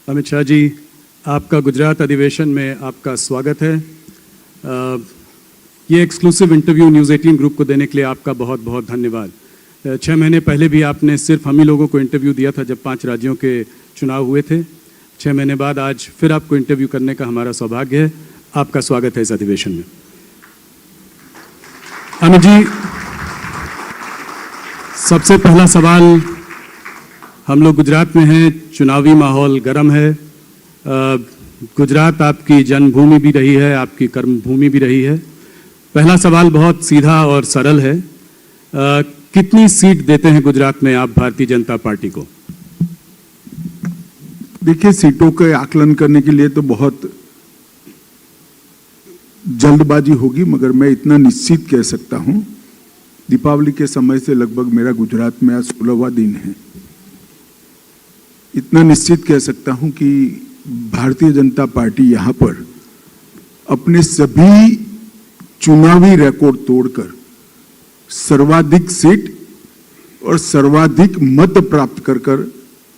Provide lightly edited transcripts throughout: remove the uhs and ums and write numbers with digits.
अमित शाह जी, आपका गुजरात अधिवेशन में आपका स्वागत है। ये एक्सक्लूसिव इंटरव्यू न्यूज़ 18 ग्रुप को देने के लिए आपका बहुत बहुत धन्यवाद। 6 महीने पहले भी आपने सिर्फ हम ही लोगों को इंटरव्यू दिया था जब 5 राज्यों के चुनाव हुए थे। 6 महीने बाद आज फिर आपको इंटरव्यू करने का हमारा सौभाग्य है। आपका स्वागत है इस अधिवेशन में। अमित जी, सबसे पहला सवाल, हम लोग गुजरात में हैं, चुनावी माहौल गर्म है। गुजरात आपकी जन्मभूमि भी रही है, आपकी कर्मभूमि भी रही है। पहला सवाल बहुत सीधा और सरल है, कितनी सीट देते हैं गुजरात में आप भारतीय जनता पार्टी को? देखिए, सीटों के आकलन करने के लिए तो बहुत जल्दबाजी होगी, मगर मैं इतना निश्चित कह सकता हूं, दीपावली के समय से लगभग मेरा गुजरात में आज 16वां दिन है। इतना निश्चित कह सकता हूं कि भारतीय जनता पार्टी यहां पर अपने सभी चुनावी रिकॉर्ड तोड़कर सर्वाधिक सीट और सर्वाधिक मत प्राप्त कर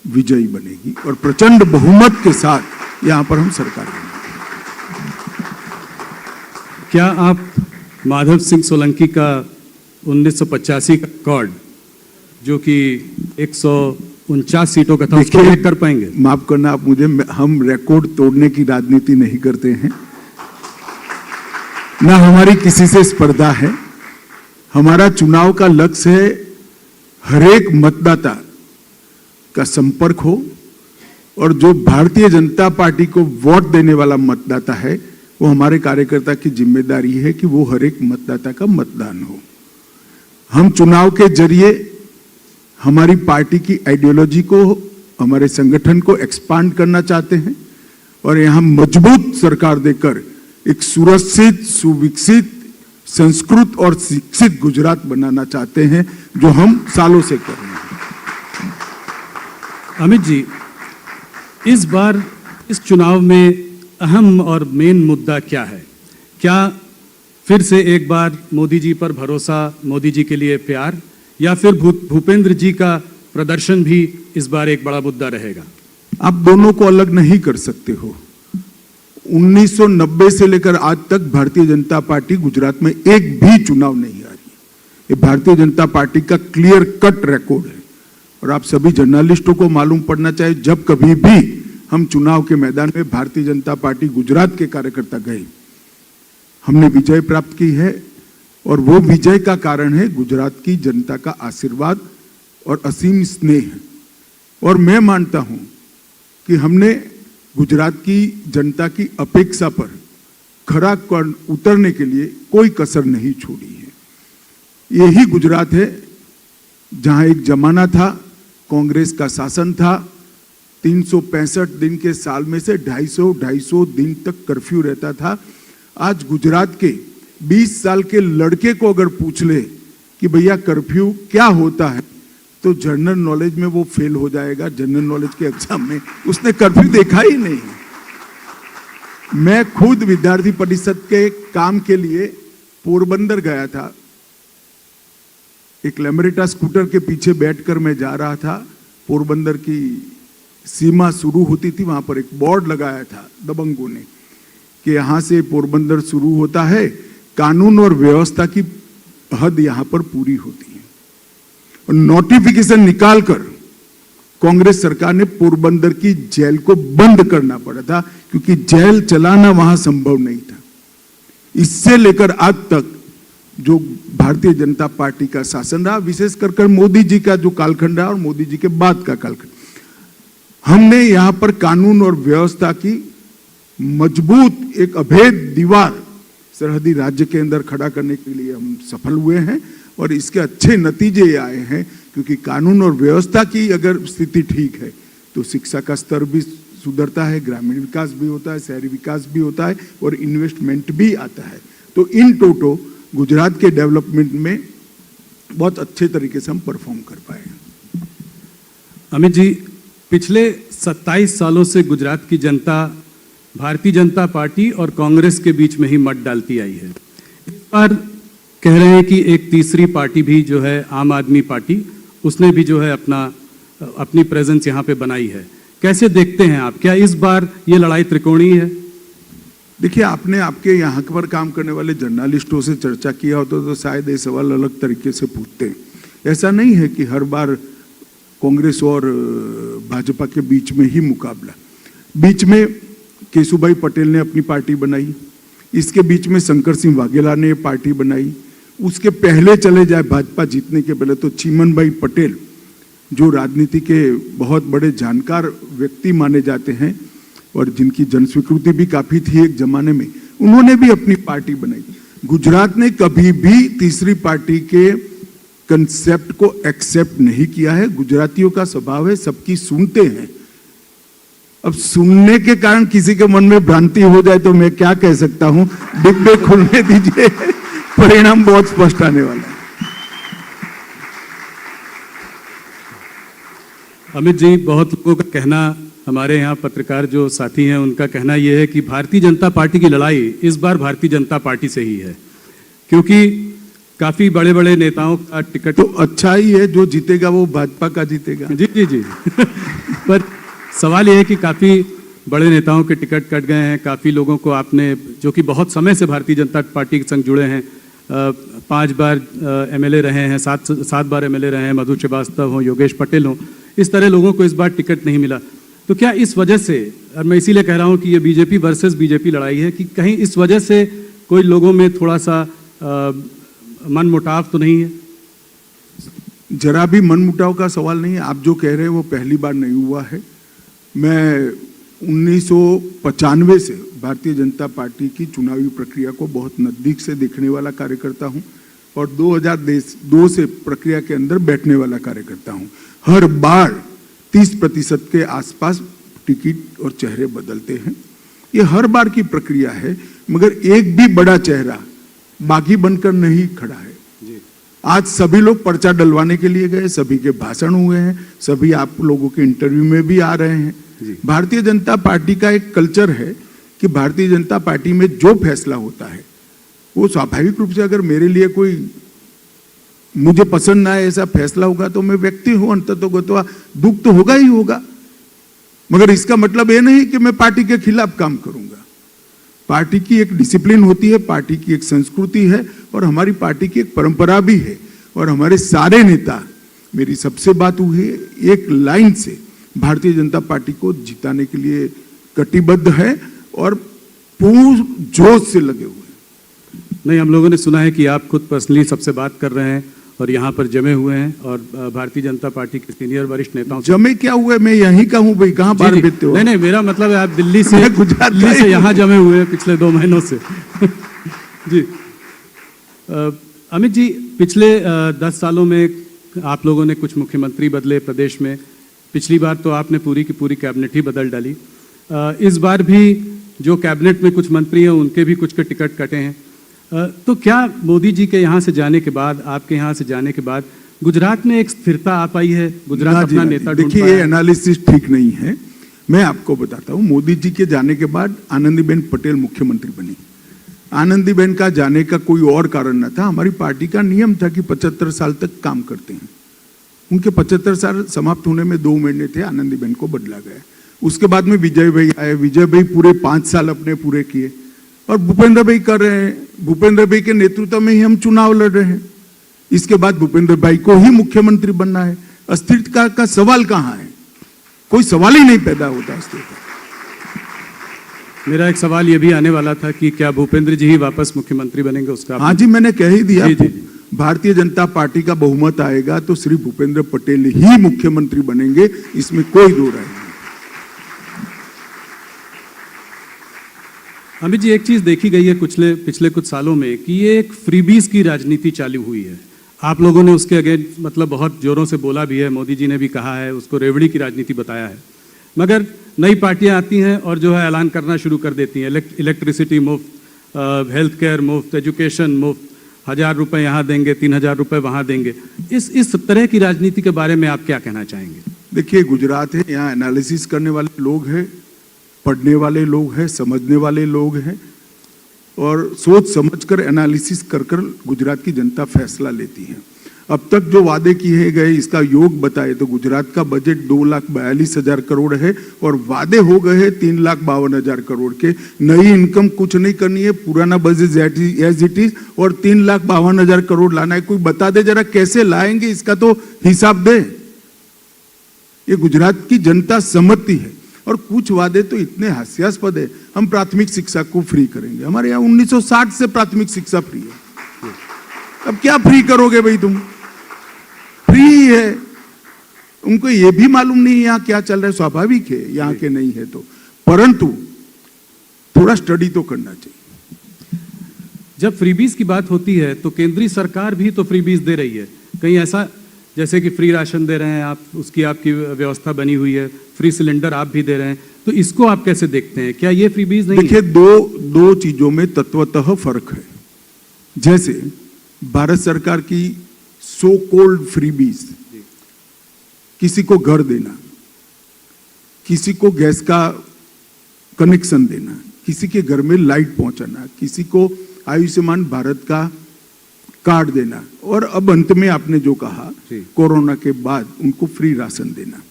विजयी बनेगी और प्रचंड बहुमत के साथ यहां पर हम सरकार बनेंगे। क्या आप माधव सिंह सोलंकी का 1985 का रिकॉर्ड, जो कि 149 सीटों का था, उसको ब्रेक कर पाएंगे? माफ करना आप मुझे, हम रिकॉर्ड तोड़ने की राजनीति नहीं करते हैं, ना हमारी किसी से स्पर्धा है। हमारा चुनाव का लक्ष्य है हरेक मतदाता का संपर्क हो और जो भारतीय जनता पार्टी को वोट देने वाला मतदाता है, वो हमारे कार्यकर्ता की जिम्मेदारी है कि वो हरेक मतदाता का मतदान हो। हम चुनाव के जरिए हमारी पार्टी की आइडियोलॉजी को, हमारे संगठन को एक्सपांड करना चाहते हैं और यहां मजबूत सरकार देकर एक सुरक्षित, सुविकसित, संस्कृत और शिक्षित गुजरात बनाना चाहते हैं, जो हम सालों से कर रहे हैं। अमित जी, इस बार इस चुनाव में अहम और मेन मुद्दा क्या है? क्या फिर से एक बार मोदी जी पर भरोसा, मोदी जी के लिए प्यार, या फिर भूपेंद्र जी का प्रदर्शन भी इस बार एक बड़ा मुद्दा रहेगा? आप दोनों को अलग नहीं कर सकते हो। 1990 से लेकर आज तक भारतीय जनता पार्टी गुजरात में एक भी चुनाव नहीं हारी। ये भारतीय जनता पार्टी का क्लियर कट रिकॉर्ड है और आप सभी जर्नलिस्टों को मालूम पड़ना चाहिए, जब कभी भी हम चुनाव के मैदान में भारतीय जनता पार्टी गुजरात के कार्यकर्ता गए, हमने विजय प्राप्त की है और वो विजय का कारण है गुजरात की जनता का आशीर्वाद और असीम स्नेह। और मैं मानता हूं कि हमने गुजरात की जनता की अपेक्षा पर खरा उतरने के लिए कोई कसर नहीं छोड़ी है। यही गुजरात है जहां एक जमाना था, कांग्रेस का शासन था, 365 दिन के साल में से 250 दिन तक कर्फ्यू रहता था। आज गुजरात के 20 साल के लड़के को अगर पूछ ले कि भैया कर्फ्यू क्या होता है, तो जनरल नॉलेज में वो फेल हो जाएगा। जनरल नॉलेज के एग्जाम में उसने कर्फ्यू देखा ही नहीं। मैं खुद विद्यार्थी परिषद के काम के लिए पोरबंदर गया था। एक लेमरेटा स्कूटर के पीछे बैठकर मैं जा रहा था। पोरबंदर की सीमा शुरू होती थी, वहां पर एक बोर्ड लगाया था दबंगों ने कि यहां से पोरबंदर शुरू होता है, कानून और व्यवस्था की हद यहां पर पूरी होती है। और नोटिफिकेशन निकालकर कांग्रेस सरकार ने पोरबंदर की जेल को बंद करना पड़ा था, क्योंकि जेल चलाना वहां संभव नहीं था। इससे लेकर आज तक जो भारतीय जनता पार्टी का शासन रहा, विशेष कर मोदी जी का जो कालखंड रहा और मोदी जी के बाद का कालखंड, हमने यहां पर कानून और व्यवस्था की मजबूत एक अभेद दीवार सरहदी राज्य के अंदर खड़ा करने के लिए हम सफल हुए हैं और इसके अच्छे नतीजे आए हैं। क्योंकि कानून और व्यवस्था की अगर स्थिति ठीक है तो शिक्षा का स्तर भी सुधरता है, ग्रामीण विकास भी होता है, शहरी विकास भी होता है और इन्वेस्टमेंट भी आता है। तो इन टोटो गुजरात के डेवलपमेंट में बहुत अच्छे तरीके से हम परफॉर्म कर पाए। अमित जी, पिछले 27 सालों से गुजरात की जनता भारतीय जनता पार्टी और कांग्रेस के बीच में ही मत डालती आई है। इस बार कह रहे हैं कि एक तीसरी पार्टी भी जो है आम आदमी पार्टी, उसने भी जो है अपनी प्रेजेंस यहाँ पे बनाई है। कैसे देखते हैं आप? क्या इस बार ये लड़ाई त्रिकोणीय है? देखिए, आपने आपके यहाँ पर काम करने वाले जर्नलिस्टों से चर्चा किया होता तो शायद ये सवाल अलग तरीके से पूछते हैं। ऐसा नहीं है कि हर बार कांग्रेस और भाजपा के बीच में ही मुकाबला। बीच में केशुभाई पटेल ने अपनी पार्टी बनाई, इसके बीच में शंकर सिंह वाघेला ने पार्टी बनाई, उसके पहले चले जाए भाजपा जीतने के पहले तो चिमन भाई पटेल जो राजनीति के बहुत बड़े जानकार व्यक्ति माने जाते हैं और जिनकी जनस्वीकृति भी काफी थी एक जमाने में, उन्होंने भी अपनी पार्टी बनाई। गुजरात ने कभी भी तीसरी पार्टी के कंसेप्ट को एक्सेप्ट नहीं किया है। गुजरातियों का स्वभाव है सबकी सुनते हैं। अब सुनने के कारण किसी के मन में भ्रांति हो जाए तो मैं क्या कह सकता हूं, डिब्बे खुलने दीजिए, परिणाम बहुत स्पष्ट आने वाला है। अमित जी, बहुत लोगों का कहना, हमारे यहाँ पत्रकार जो साथी हैं उनका कहना यह है कि भारतीय जनता पार्टी की लड़ाई इस बार भारतीय जनता पार्टी से ही है, क्योंकि काफी बड़े बड़े नेताओं का टिकट तो अच्छा ही है, जो जीतेगा वो भाजपा का जीतेगा। जी जी जी पर सवाल यह है कि काफी बड़े नेताओं के टिकट कट गए हैं। काफी लोगों को आपने, जो कि बहुत समय से भारतीय जनता पार्टी के संग जुड़े हैं, 5 बार एमएलए रहे हैं, 7 बार एमएलए रहे हैं, मधु श्रीवास्तव हो, योगेश पटेल हो, इस तरह लोगों को इस बार टिकट नहीं मिला। तो क्या इस वजह से, और मैं इसीलिए कह रहा हूं कि ये बीजेपी वर्सेस बीजेपी लड़ाई है, कि कहीं इस वजह से कोई लोगों में थोड़ा सा मनमुटाव तो नहीं है? जरा भी मनमुटाव का सवाल नहीं है। आप जो कह रहे हैं वो पहली बार नहीं हुआ है। मैं 1995 से भारतीय जनता पार्टी की चुनावी प्रक्रिया को बहुत नजदीक से देखने वाला कार्यकर्ता हूं और 2002 से प्रक्रिया के अंदर बैठने वाला कार्यकर्ता हूं। हर बार 30% के आसपास टिकट और चेहरे बदलते हैं। ये हर बार की प्रक्रिया है, मगर एक भी बड़ा चेहरा बागी बनकर नहीं खड़ा है। आज सभी लोग पर्चा डलवाने के लिए गए, सभी के भाषण हुए हैं, सभी आप लोगों के इंटरव्यू में भी आ रहे हैं। भारतीय जनता पार्टी का एक कल्चर है कि भारतीय जनता पार्टी में जो फैसला होता है वो स्वाभाविक रूप से, अगर मेरे लिए कोई मुझे पसंद ना है ऐसा फैसला होगा तो मैं व्यक्ति हूं, अंततः दुख तो होगा ही होगा, मगर इसका मतलब ये नहीं कि मैं पार्टी के खिलाफ काम करूंगा। पार्टी की एक डिसिप्लिन होती है, पार्टी की एक संस्कृति है और हमारी पार्टी की एक परंपरा भी है। और हमारे सारे नेता, मेरी सबसे बात हुई है, एक लाइन से भारतीय जनता पार्टी को जिताने के लिए कटिबद्ध है और पूर्ण जोश से लगे हुए हैं। नहीं, हम लोगों ने सुना है कि आप खुद पर्सनली सबसे बात कर रहे हैं और यहाँ पर जमे हुए हैं और भारतीय जनता पार्टी के सीनियर वरिष्ठ नेताओं जमे क्या हुए, मैं यहीं का हूँ भाई, कहाँ बाहर बीतते हो? नहीं, मेरा मतलब है आप दिल्ली से यहाँ जमे हुए हैं पिछले 2 महीनों से जी। अमित जी, पिछले 10 सालों में आप लोगों ने कुछ मुख्यमंत्री बदले प्रदेश में। पिछली बार तो आपने पूरी की पूरी कैबिनेट ही बदल डाली। इस बार भी जो कैबिनेट में कुछ मंत्री हैं उनके भी कुछ के टिकट कटे हैं। तो क्या मोदी जी के यहाँ से जाने के बाद, आपके यहाँ से जाने के बाद गुजरात में एक स्थिरता आ पाई है? गुजरात अपना नेता ढूंढ देखिए, ये एनालिसिस ठीक नहीं है। मैं आपको बताता हूँ, मोदी जी के जाने के बाद आनंदीबेन पटेल मुख्यमंत्री बनी। आनंदीबेन का जाने का कोई और कारण न था, हमारी पार्टी का नियम था कि 75 साल तक काम करते हैं। उनके 75 साल समाप्त होने में 2 महीने थे, आनंदीबेन को बदला गया। उसके बाद में विजय भाई आए, विजय भाई पूरे 5 साल अपने पूरे किए और भूपेंद्र भाई कर रहे हैं। भूपेंद्र भाई के नेतृत्व में ही हम चुनाव लड़ रहे हैं। इसके बाद भूपेंद्र भाई को ही मुख्यमंत्री बनना है। अस्थिरता का सवाल कहाँ है? कोई सवाल ही नहीं पैदा होता अस्थिरता। मेरा एक सवाल ये भी आने वाला था कि क्या भूपेंद्र जी ही वापस मुख्यमंत्री बनेंगे? उसका हाँ जी, मैंने कह ही दिया। जी। भारतीय जनता पार्टी का बहुमत आएगा तो श्री भूपेंद्र पटेल ही मुख्यमंत्री बनेंगे, इसमें कोई दो राय नहीं। अमित जी, एक चीज देखी गई है पिछले कुछ सालों में कि ये एक फ्रीबीज की राजनीति चालू हुई है। आप लोगों ने उसके अगेंस्ट मतलब बहुत जोरों से बोला भी है, मोदी जी ने भी कहा है, उसको रेवड़ी की राजनीति बताया है। मगर नई पार्टियां आती हैं और जो है ऐलान करना शुरू कर देती हैं, इलेक्ट्रिसिटी मुफ्त, हेल्थ केयर मुफ्त, एजुकेशन मुफ्त, 1000 रुपये यहाँ देंगे, 3000 रुपये वहाँ देंगे। इस तरह की राजनीति के बारे में आप क्या कहना चाहेंगे? देखिए, गुजरात है, यहाँ एनालिसिस करने वाले लोग हैं, पढ़ने वाले लोग हैं, समझने वाले लोग हैं और सोच समझकर एनालिसिस कर गुजरात की जनता फैसला लेती है। अब तक जो वादे किए गए इसका योग बताए तो गुजरात का बजट 2,42,000 करोड़ है और वादे हो गए हैं 3,52,000 करोड़ के। नई इनकम कुछ नहीं करनी है, पुराना बजट एज इट इज और 3,52,000 करोड़ लाना है। कोई बता दे जरा कैसे लाएंगे, इसका तो हिसाब दे। ये गुजरात की जनता समझती है। और कुछ वादे तो इतने हास्यास्पद है, हम प्राथमिक शिक्षा को फ्री करेंगे। हमारे यहाँ 1960 से प्राथमिक शिक्षा फ्री है, अब क्या फ्री करोगे भाई तुम? फ्री है। उनको ये भी मालूम नहीं यहाँ क्या चल रहा है, स्वाभाविक है यहाँ के नहीं है तो, परंतु थोड़ा स्टडी तो करना चाहिए। जब फ्रीबीज की बात होती है तो केंद्रीय सरकार भी तो फ्रीबीज दे रही है। कहीं ऐसा जैसे कि फ्री राशन दे रहे हैं आप, उसकी आपकी व्यवस्था बनी हुई है, फ्री सिलेंडर आप भी दे रहे हैं, तो इसको आप कैसे देखते हैं? क्या ये फ्रीबीज नहीं? देखिए, दो चीजों में तत्वतः फर्क है। जैसे भारत सरकार की सो कॉल्ड फ्रीबीज, किसी को घर देना, किसी को गैस का कनेक्शन देना, किसी के घर में लाइट पहुंचाना, किसी को आयुष्मान भारत का कार्ड देना, और अब अंत में आपने जो कहा कोरोना के बाद उनको फ्री राशन देना,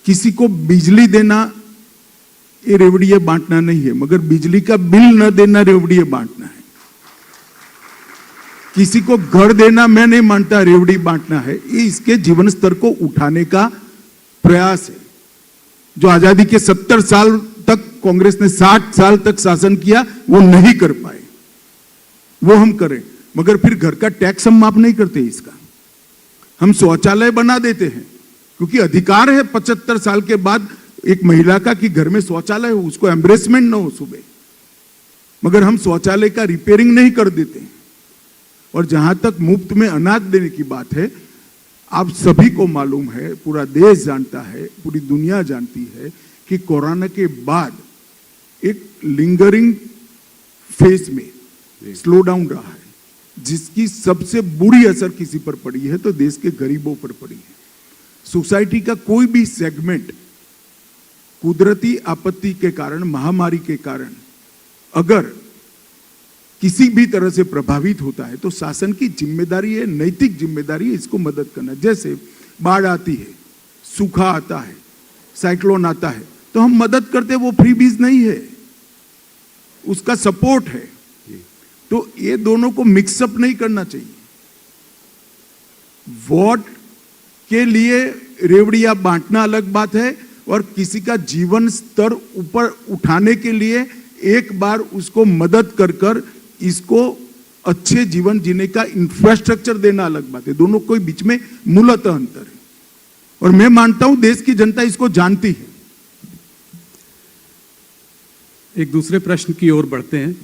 किसी को बिजली देना, ये रेवड़िए बांटना नहीं है, मगर बिजली का बिल न देना रेवड़िए बांटना है। किसी को घर देना मैं नहीं मानता रेवड़ी बांटना है, ये इसके जीवन स्तर को उठाने का प्रयास है। जो आजादी के 70 साल तक कांग्रेस ने 60 साल तक शासन किया वो नहीं कर पाए, वो हम करें। मगर फिर घर का टैक्स हम माफ नहीं करते, इसका हम शौचालय बना देते हैं, क्योंकि अधिकार है 75 साल के बाद एक महिला का कि घर में शौचालय हो, उसको एम्ब्रेसमेंट ना हो सुबह, मगर हम शौचालय का रिपेयरिंग नहीं कर देते। और जहां तक मुफ्त में अनाज देने की बात है, आप सभी को मालूम है, पूरा देश जानता है, पूरी दुनिया जानती है कि कोरोना के बाद एक लिंगरिंग फेज में स्लो डाउन रहा है, जिसकी सबसे बुरी असर किसी पर पड़ी है तो देश के गरीबों पर पड़ी है। सोसाइटी का कोई भी सेगमेंट कुदरती आपत्ति के कारण, महामारी के कारण अगर किसी भी तरह से प्रभावित होता है तो शासन की जिम्मेदारी है, नैतिक जिम्मेदारी है इसको मदद करना। जैसे बाढ़ आती है, सूखा आता है, साइक्लोन आता है, तो हम मदद करते, वो फ्री बीज नहीं है, उसका सपोर्ट है। तो ये दोनों को मिक्सअप नहीं करना चाहिए। वोट के लिए रेवड़िया बांटना अलग बात है, और किसी का जीवन स्तर ऊपर उठाने के लिए एक बार उसको मदद कर कर इसको अच्छे जीवन जीने का इंफ्रास्ट्रक्चर देना अलग बात है। दोनों कोई बीच में मूलतः अंतर है, और मैं मानता हूं देश की जनता इसको जानती है। एक दूसरे प्रश्न की ओर बढ़ते हैं।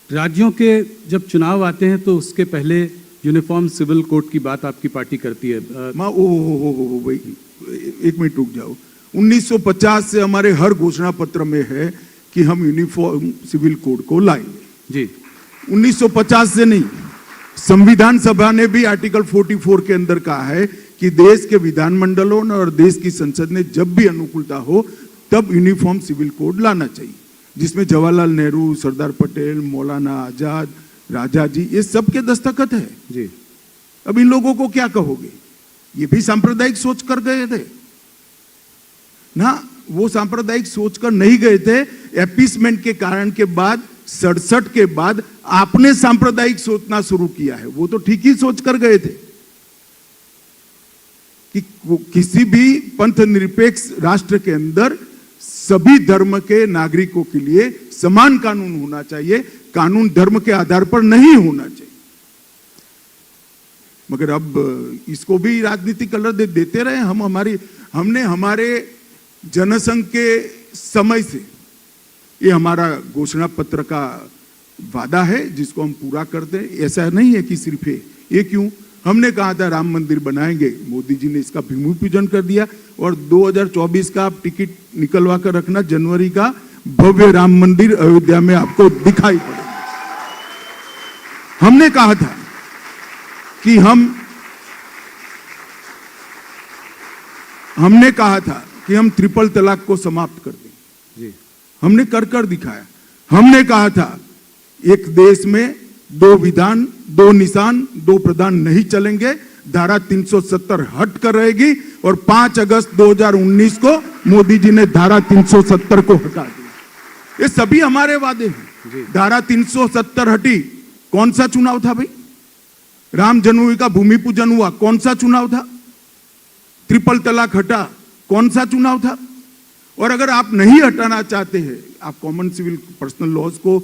राज्यों के जब चुनाव आते हैं तो उसके पहले यूनिफॉर्म सिविल कोड की बात आपकी पार्टी करती है। भाई एक मिनट रुक जाओ। 1950 से हमारे हर घोषणा पत्र में है कि हम यूनिफॉर्म सिविल कोड को लाएंगे जी। 1950 से नहीं, संविधान सभा ने भी आर्टिकल 44 के अंदर कहा है कि देश के विधानमंडलों और देश की संसद ने जब भी अनुकूलता हो तब यूनिफॉर्म सिविल कोड लाना चाहिए, जिसमें जवाहरलाल नेहरू, सरदार पटेल, मौलाना आजाद, राजा जी, ये सब के दस्तखत है जी। अब इन लोगों को क्या कहोगे? ये भी सांप्रदायिक सोच कर गए थे ना, वो सांप्रदायिक सोच कर नहीं गए थे। एपीसमेंट के कारण के बाद 67 के बाद आपने सांप्रदायिक सोचना शुरू किया है, वो तो ठीक ही सोच कर गए थे कि किसी भी पंथ निरपेक्ष राष्ट्र के अंदर सभी धर्म के नागरिकों के लिए समान कानून होना चाहिए, कानून धर्म के आधार पर नहीं होना चाहिए। मगर अब इसको भी राजनीतिक कलर देते रहे। हमने हमारे जनसंघ के समय से ये हमारा घोषणा पत्र का वादा है जिसको हम पूरा करते हैं। ऐसा नहीं है कि सिर्फ ये क्यों, हमने कहा था राम मंदिर बनाएंगे, मोदी जी ने इसका भूमि पूजन कर दिया, और 2024 का आप टिकट निकलवा कर रखना, जनवरी का भव्य राम मंदिर अयोध्या में आपको दिखाई पड़ेगा। हमने कहा था कि हमने कहा था कि हम ट्रिपल तलाक को समाप्त कर दें जी। हमने कर दिखाया। हमने कहा था एक देश में दो विधान, दो निशान, दो प्रधान नहीं चलेंगे। धारा 370 हट कर रहेगी और 5 अगस्त 2019 को मोदी जी ने धारा 370 को हटा दिया। ये सभी हमारे वादे हैं। धारा 370 हटी, कौन सा चुनाव था भाई? राम जन्मभूमि का भूमि पूजन हुआ, कौन सा चुनाव था? ट्रिपल तलाक हटा, कौन सा चुनाव था? और अगर आप नहीं हटाना चाहते हैं, आप कॉमन सिविल पर्सनल लॉज को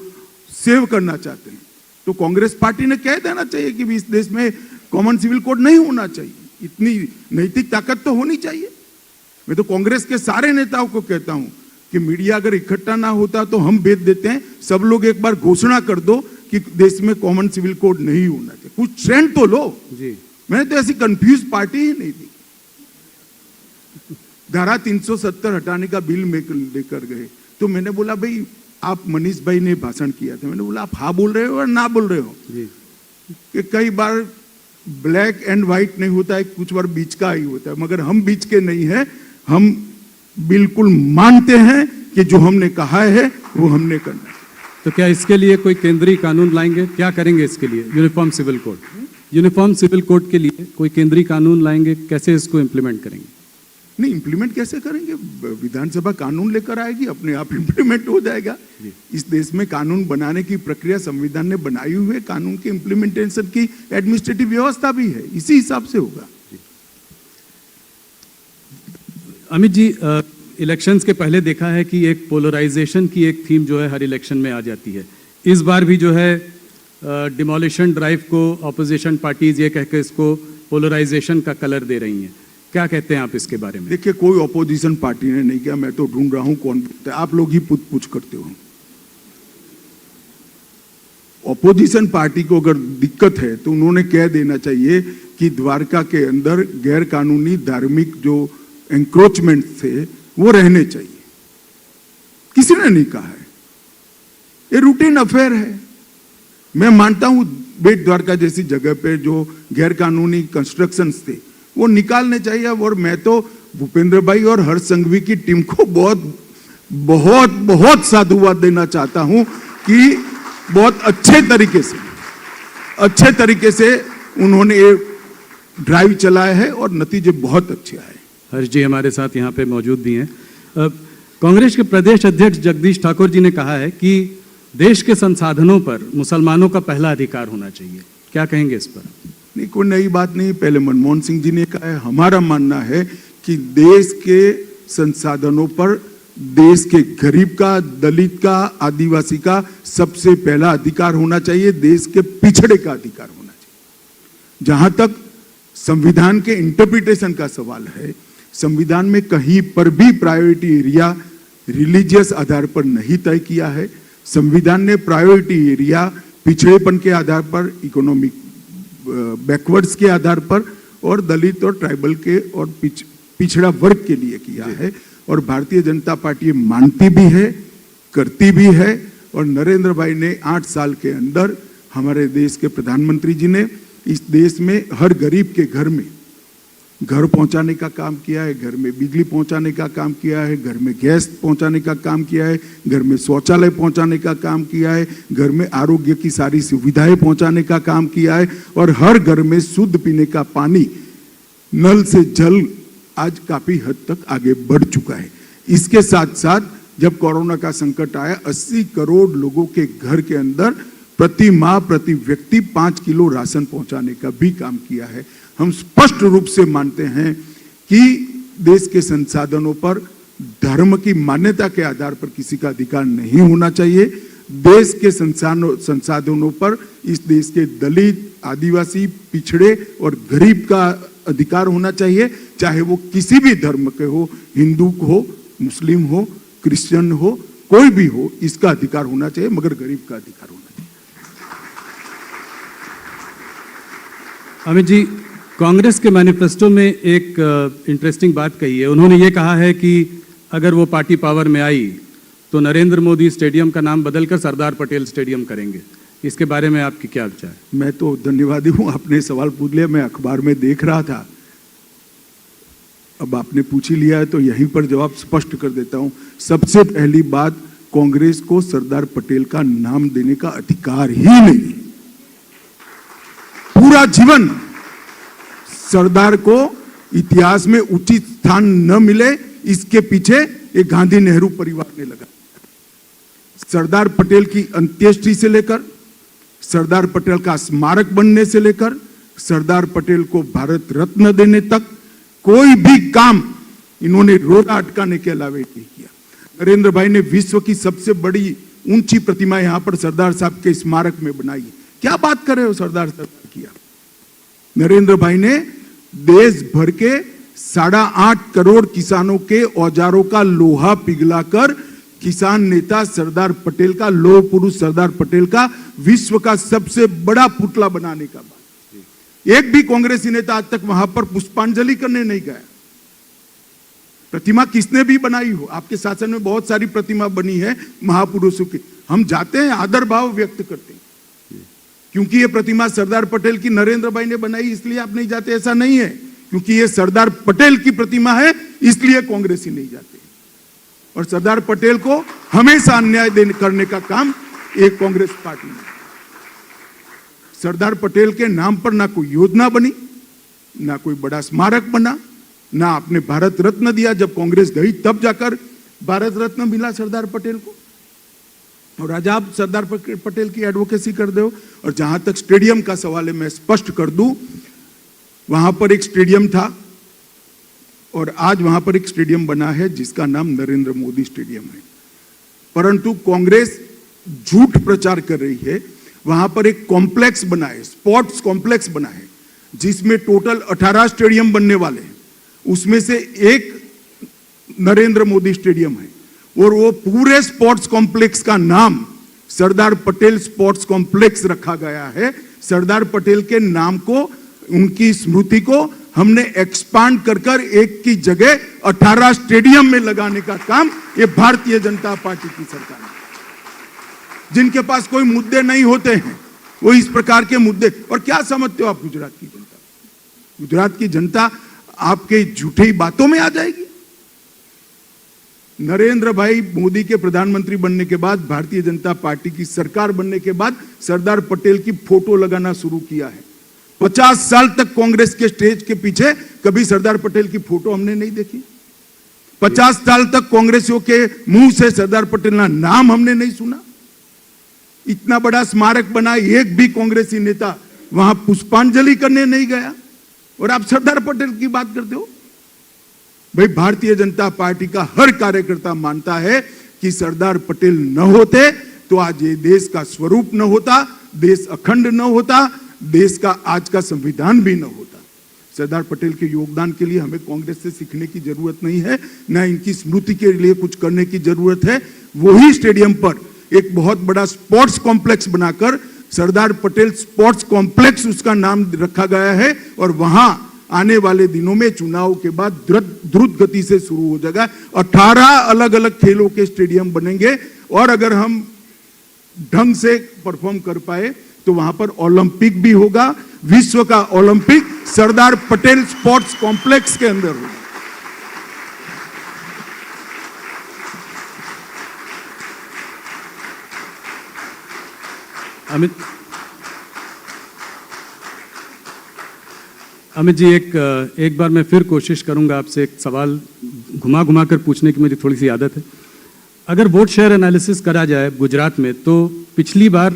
सेव करना चाहते हैं, तो कांग्रेस पार्टी ने कह देना चाहिए कि इस देश में कॉमन सिविल कोड नहीं होना चाहिए। इतनी नैतिक ताकत तो होनी चाहिए। मैं तो कांग्रेस के सारे नेताओं को कहता हूं कि मीडिया अगर इकट्ठा ना होता तो हम भेज देते हैं, सब लोग एक बार घोषणा कर दो कि देश में कॉमन सिविल कोड नहीं होना चाहिए। कुछ ट्रेंड तो लो जी। मैंने तो ऐसी कंफ्यूज पार्टी ही नहीं दी। धारा 370 हटाने का बिल लेकर गए तो मैंने बोला भाई, आप मनीष भाई ने भाषण किया था, मैंने बोला आप हाँ बोल रहे हो और ना बोल रहे हो जी। कि कई बार ब्लैक एंड व्हाइट नहीं होता है, कुछ बार बीच का ही होता है, मगर हम बीच के नहीं है। हम बिल्कुल मानते हैं कि जो हमने कहा है वो हमने करना है। तो क्या इसके लिए कोई केंद्रीय कानून लाएंगे? क्या करेंगे इसके लिए? Uniform civil code, uniform civil code के लिए कोई केंद्रीय कानून लाएंगे? कैसे इसको इंप्लीमेंट करेंगे? नहीं, इंप्लीमेंट कैसे करेंगे? विधानसभा कानून लेकर आएगी, अपने आप इंप्लीमेंट हो जाएगा। इस देश में कानून बनाने की प्रक्रिया संविधान ने बनाई हुई है, कानून के इंप्लीमेंटेशन की एडमिनिस्ट्रेटिव व्यवस्था भी है, इसी हिसाब से होगा। अमित जी, इलेक्शंस के पहले देखा है कि एक पोलराइजेशन की एक थीम जो है हर इलेक्शन में आ जाती है। इस बार भी जो है डिमोलिशन ड्राइव को ऑपोजिशन पार्टीज ये कह के इसको पोलराइजेशन का कलर दे रही हैं। क्या कहते हैं आप इसके बारे में? देखिए, कोई ऑपोजिशन पार्टी ने नहीं किया, मैं तो ढूंढ रहा हूं कौन, आप लोग ही पूछ करते हो। ऑपोजिशन पार्टी को अगर दिक्कत है तो उन्होंने कह देना चाहिए कि द्वारका के अंदर गैर कानूनी धार्मिक जो एंक्रोचमेंट थे वो रहने चाहिए। किसी ने नहीं कहा है, ये रूटीन अफेयर है। मैं मानता हूं बेट द्वारका जैसी जगह पे जो गैर कानूनी कंस्ट्रक्शंस थे वो निकालने चाहिए। और मैं तो भूपेंद्र भाई और हर्ष संघवी की टीम को बहुत बहुत बहुत साधुवाद देना चाहता हूं कि बहुत अच्छे तरीके से उन्होंने ये ड्राइव चलाया है और नतीजे बहुत अच्छे आए। हर्ष जी हमारे साथ यहाँ पे मौजूद भी हैं। कांग्रेस के प्रदेश अध्यक्ष जगदीश ठाकुर जी ने कहा है कि देश के संसाधनों पर मुसलमानों का पहला अधिकार होना चाहिए। क्या कहेंगे इस पर? नहीं, कोई नई बात नहीं। पहले मनमोहन सिंह जी ने कहा है। हमारा मानना है कि देश के संसाधनों पर देश के गरीब का, दलित का, आदिवासी का सबसे पहला अधिकार होना चाहिए। देश के पिछड़े का अधिकार होना चाहिए। जहां तक संविधान के इंटरप्रिटेशन का सवाल है, संविधान में कहीं पर भी प्रायोरिटी एरिया रिलीजियस आधार पर नहीं तय किया है। संविधान ने प्रायोरिटी एरिया पिछड़ेपन के आधार पर, इकोनॉमिक बैकवर्ड्स के आधार पर और दलित और ट्राइबल के और पिछड़ा वर्ग के लिए किया है। और भारतीय जनता पार्टी मानती भी है, करती भी है। और नरेंद्र भाई ने 8 साल के अंदर, हमारे देश के प्रधानमंत्री जी ने इस देश में हर गरीब के घर में घर पहुंचाने का काम किया है, घर में बिजली पहुंचाने का काम किया है, घर में गैस पहुंचाने का काम किया है, घर में शौचालय पहुंचाने का काम किया है, घर में आरोग्य की सारी सुविधाएं पहुंचाने का काम किया है। और हर घर में शुद्ध पीने का पानी, नल से जल आज काफी हद तक आगे बढ़ चुका है। इसके साथ साथ जब कोरोना का संकट आया, 80 करोड़ लोगों के घर के अंदर प्रति माह, प्रति व्यक्ति 5 किलो राशन पहुंचाने का भी काम किया है। हम स्पष्ट रूप से मानते हैं कि देश के संसाधनों पर धर्म की मान्यता के आधार पर किसी का अधिकार नहीं होना चाहिए। देश के संसाधनों पर इस देश के दलित, आदिवासी, पिछड़े और गरीब का अधिकार होना चाहिए, चाहे वो किसी भी धर्म के हो, हिंदू हो, मुस्लिम हो, क्रिश्चियन हो, कोई भी हो, इसका अधिकार होना चाहिए, मगर गरीब का अधिकार होना चाहिए। अमित जी, कांग्रेस के मैनिफेस्टो में एक इंटरेस्टिंग बात कही है। उन्होंने ये कहा है कि अगर वो पार्टी पावर में आई तो नरेंद्र मोदी स्टेडियम का नाम बदलकर सरदार पटेल स्टेडियम करेंगे। इसके बारे में आपकी क्या विचार है? मैं तो धन्यवादी हूं, आपने सवाल पूछ लिया। मैं अखबार में देख रहा था, अब आपने पूछ ही लिया है तो यहीं पर जवाब स्पष्ट कर देता हूं। सबसे पहली बात, कांग्रेस को सरदार पटेल का नाम देने का अधिकार ही नहीं। जीता जीवन सरदार को इतिहास में उचित स्थान न मिले, इसके पीछे एक गांधी नेहरू परिवार ने लगा। सरदार पटेल की अंत्येष्टि से लेकर सरदार पटेल का स्मारक बनने से लेकर सरदार पटेल को भारत रत्न देने तक कोई भी काम इन्होंने रोड़ा अटकाने के अलावा नहीं किया। नरेंद्र भाई ने विश्व की सबसे बड़ी ऊंची प्रतिमा यहां पर सरदार साहब के स्मारक में बनाई। क्या बात कर रहे हो, सरदार साहब किया। नरेंद्र भाई ने देश भर के 8.5 करोड़ किसानों के औजारों का लोहा पिघलाकर किसान नेता सरदार पटेल का, लौह पुरुष सरदार पटेल का विश्व का सबसे बड़ा पुतला बनाने का बात। एक भी कांग्रेसी नेता आज तक वहां पर पुष्पांजलि करने नहीं गया। प्रतिमा किसने भी बनाई हो, आपके शासन में बहुत सारी प्रतिमा बनी है महापुरुषों की, हम जाते हैं, आदर भाव व्यक्त करते हैं। क्योंकि ये प्रतिमा सरदार पटेल की नरेंद्र भाई ने बनाई इसलिए आप नहीं जाते, ऐसा नहीं है। क्योंकि ये सरदार पटेल की प्रतिमा है इसलिए कांग्रेसी नहीं जाते। और सरदार पटेल को हमेशा अन्याय करने का काम एक कांग्रेस पार्टी ने। सरदार पटेल के नाम पर ना कोई योजना बनी, ना कोई बड़ा स्मारक बना, ना आपने भारत रत्न दिया। जब कांग्रेस गई तब जाकर भारत रत्न मिला सरदार पटेल को। और आज आप सरदार पटेल की एडवोकेसी कर दो। और जहां तक स्टेडियम का सवाल है, मैं स्पष्ट कर दूं, वहां पर एक स्टेडियम था और आज वहां पर एक स्टेडियम बना है जिसका नाम नरेंद्र मोदी स्टेडियम है। परंतु कांग्रेस झूठ प्रचार कर रही है। वहां पर एक कॉम्प्लेक्स बना है, स्पोर्ट्स कॉम्प्लेक्स बना है, जिसमें टोटल 18 स्टेडियम बनने वाले हैं। उसमें से एक नरेंद्र मोदी स्टेडियम है और वो पूरे स्पोर्ट्स कॉम्प्लेक्स का नाम सरदार पटेल स्पोर्ट्स कॉम्प्लेक्स रखा गया है। सरदार पटेल के नाम को, उनकी स्मृति को हमने एक्सपांड कर एक की जगह 18 स्टेडियम में लगाने का काम ये भारतीय जनता पार्टी की सरकार है। जिनके पास कोई मुद्दे नहीं होते हैं वो इस प्रकार के मुद्दे। और क्या समझते हो आप गुजरात की जनता? गुजरात की जनता आपके झूठी बातों में आ जाएगी। नरेंद्र भाई मोदी के प्रधानमंत्री बनने के बाद, भारतीय जनता पार्टी की सरकार बनने के बाद सरदार पटेल की फोटो लगाना शुरू किया है। 50 साल तक कांग्रेस के स्टेज के पीछे कभी सरदार पटेल की फोटो हमने नहीं देखी। 50 साल तक कांग्रेसियों के मुंह से सरदार पटेल का नाम हमने नहीं सुना। इतना बड़ा स्मारक बना, एक भी कांग्रेसी नेता वहां पुष्पांजलि करने नहीं गया और आप सरदार पटेल की बात करते हो। भाई, भारतीय जनता पार्टी का हर कार्यकर्ता मानता है कि सरदार पटेल न होते तो आज ये देश का स्वरूप न होता, देश अखंड न होता, देश का आज का संविधान भी न होता। सरदार पटेल के योगदान के लिए हमें कांग्रेस से सीखने की जरूरत नहीं है, न इनकी स्मृति के लिए कुछ करने की जरूरत है। वही स्टेडियम पर एक बहुत बड़ा स्पोर्ट्स कॉम्प्लेक्स बनाकर सरदार पटेल स्पोर्ट्स कॉम्प्लेक्स उसका नाम रखा गया है और वहां आने वाले दिनों में चुनाव के बाद द्रुत गति से शुरू हो जाएगा। 18 अलग अलग खेलों के स्टेडियम बनेंगे और अगर हम ढंग से परफॉर्म कर पाए तो वहां पर ओलंपिक भी होगा। विश्व का Olympic Sardar Patel sports complex के अंदर होगा। अमित जी, एक बार मैं फिर कोशिश करूंगा आपसे एक सवाल घुमा घुमा कर पूछने की मेरी थोड़ी सी आदत है। अगर वोट शेयर एनालिसिस करा जाए गुजरात में तो पिछली बार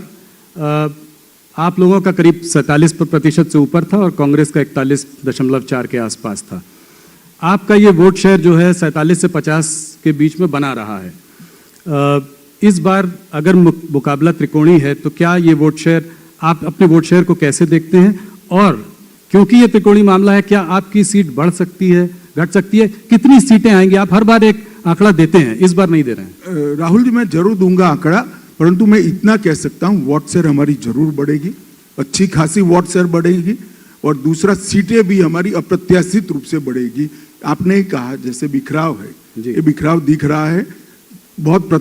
आप लोगों का करीब 47% से ऊपर था और कांग्रेस का 41.4 के आसपास था। आपका ये वोट शेयर जो है 47 से 50 के बीच में बना रहा है। इस बार अगर मुकाबला त्रिकोणी है तो क्या ये वोट शेयर, आप अपने वोट शेयर को कैसे देखते हैं? और क्योंकि ये त्रिकोणी मामला है, क्या आपकी सीट बढ़ सकती है, घट सकती है? कितनी सीटें आएंगी? आप हर बार एक आंकड़ा देते हैं, इस बार नहीं दे रहे हैं। राहुल जी, मैं जरूर दूंगा आंकड़ा, परंतु मैं इतना कह सकता हूं वोट शेयर हमारी जरूर बढ़ेगी, अच्छी खासी वोट शेयर बढ़ेगी। और दूसरा, सीटें भी हमारी अप्रत्याशित रूप से बढ़ेगी। आपने ही कहा जैसे बिखराव है, ये बिखराव दिख रहा है, बहुत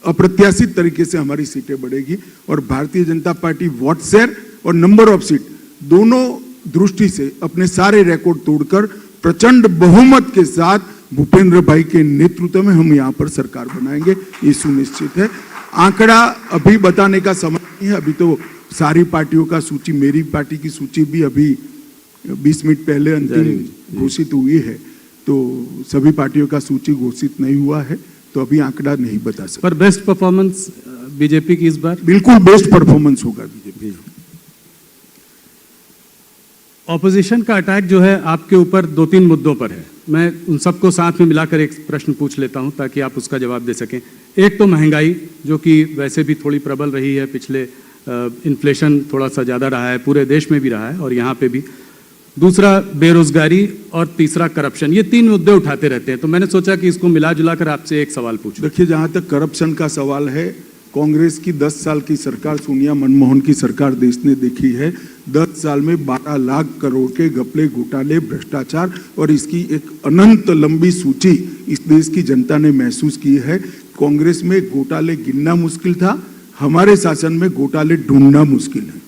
अप्रत्याशित तरीके से हमारी सीटें बढ़ेगी। और Bharatiya Janata party vote share और नंबर ऑफ सीट दोनों दृष्टि से अपने सारे रिकॉर्ड तोड़कर प्रचंड बहुमत के साथ भूपेंद्र भाई के नेतृत्व में हम यहां पर सरकार बनाएंगे, ये सुनिश्चित है। आंकड़ा अभी बताने का समय नहीं है, अभी तो सारी पार्टियों का सूची, मेरी पार्टी की सूची भी अभी 20 मिनट पहले अंतिम घोषित हुई है, तो सभी पार्टियों का सूची घोषित नहीं हुआ है, तो अभी आंकड़ा नहीं बता सकते। पर बेस्ट परफॉर्मेंस बीजेपी की इस बार? बिल्कुल बेस्ट परफॉर्मेंस होगा बीजेपी। ऑपोजिशन का अटैक जो है आपके ऊपर 2-3 मुद्दों पर है। मैं उन सबको साथ में मिलाकर एक प्रश्न पूछ लेता हूं ताकि आप उसका जवाब दे सकें। एक तो महंगाई, जो कि वैसे भी थोड़ी प्रबल रही है, पिछले इन्फ्लेशन थोड़ा सा ज़्यादा रहा है, पूरे देश में भी रहा है और यहाँ पे भी। दूसरा बेरोजगारी और तीसरा करप्शन, ये 3 मुद्दे उठाते रहते हैं। तो मैंने सोचा कि इसको मिला जुला कर आपसे एक सवाल पूछूं। देखिए, जहां तक करप्शन का सवाल है, कांग्रेस की 10 साल की सरकार, सोनिया मनमोहन की सरकार देश ने देखी है। 10 साल में 12 लाख करोड़ के घपले, घोटाले, भ्रष्टाचार और इसकी एक अनंत लंबी सूची इस देश की जनता ने महसूस की है। कांग्रेस में घोटाले गिनना मुश्किल था, हमारे शासन में घोटाले ढूंढना मुश्किल है।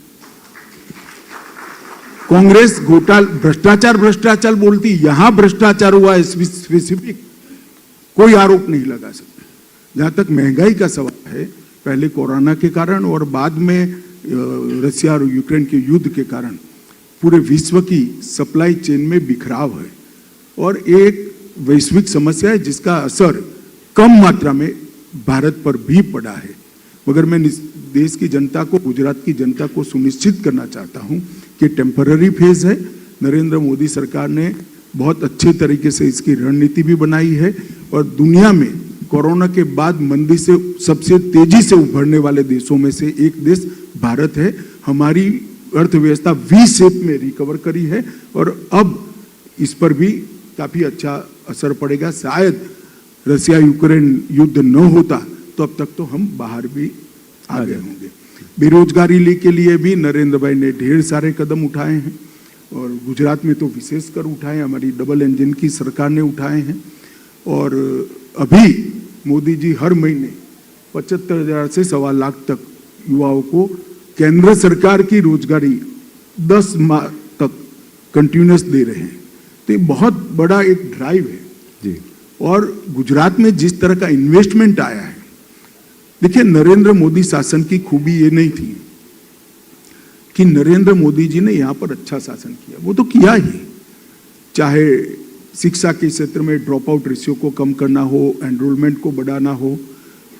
कांग्रेस भ्रष्टाचार भ्रष्टाचार बोलती, यहां भ्रष्टाचार हुआ है स्पेसिफिक कोई आरोप नहीं लगा सकते। जहां तक महंगाई का सवाल है, पहले कोरोना के कारण और बाद में रशिया और यूक्रेन के युद्ध के कारण पूरे विश्व की सप्लाई चेन में बिखराव है और एक वैश्विक समस्या है जिसका असर कम मात्रा में भारत पर भी पड़ा है। मगर मैं देश की जनता को, गुजरात की जनता को सुनिश्चित करना चाहता हूं कि टेम्पररी फेज है। नरेंद्र मोदी सरकार ने बहुत अच्छे तरीके से इसकी रणनीति भी बनाई है और दुनिया में कोरोना के बाद मंदी से सबसे तेजी से उभरने वाले देशों में से एक देश भारत है। हमारी अर्थव्यवस्था वी शेप में रिकवर करी है और अब इस पर भी काफी अच्छा असर पड़ेगा। शायद रशिया यूक्रेन युद्ध न होता तो अब तक तो हम बाहर भी आ गए होंगे। बेरोजगारी के लिए भी नरेंद्र भाई ने ढेर सारे कदम उठाए हैं और गुजरात में तो विशेषकर उठाए, हमारी डबल इंजन की सरकार ने उठाए हैं। और अभी मोदी जी हर महीने 75,000 से 1.25 लाख तक युवाओं को केंद्र सरकार की रोजगारी 10 माह तक कंटिन्यूस दे रहे हैं। तो ये बहुत बड़ा एक ड्राइव है जी। और गुजरात में जिस तरह का इन्वेस्टमेंट आया है, देखिए नरेंद्र मोदी शासन की खूबी ये नहीं थी कि नरेंद्र मोदी जी ने यहाँ पर अच्छा शासन किया, वो तो किया ही। चाहे शिक्षा के क्षेत्र में ड्रॉप आउट रेशियो को कम करना हो, एनरोलमेंट को बढ़ाना हो,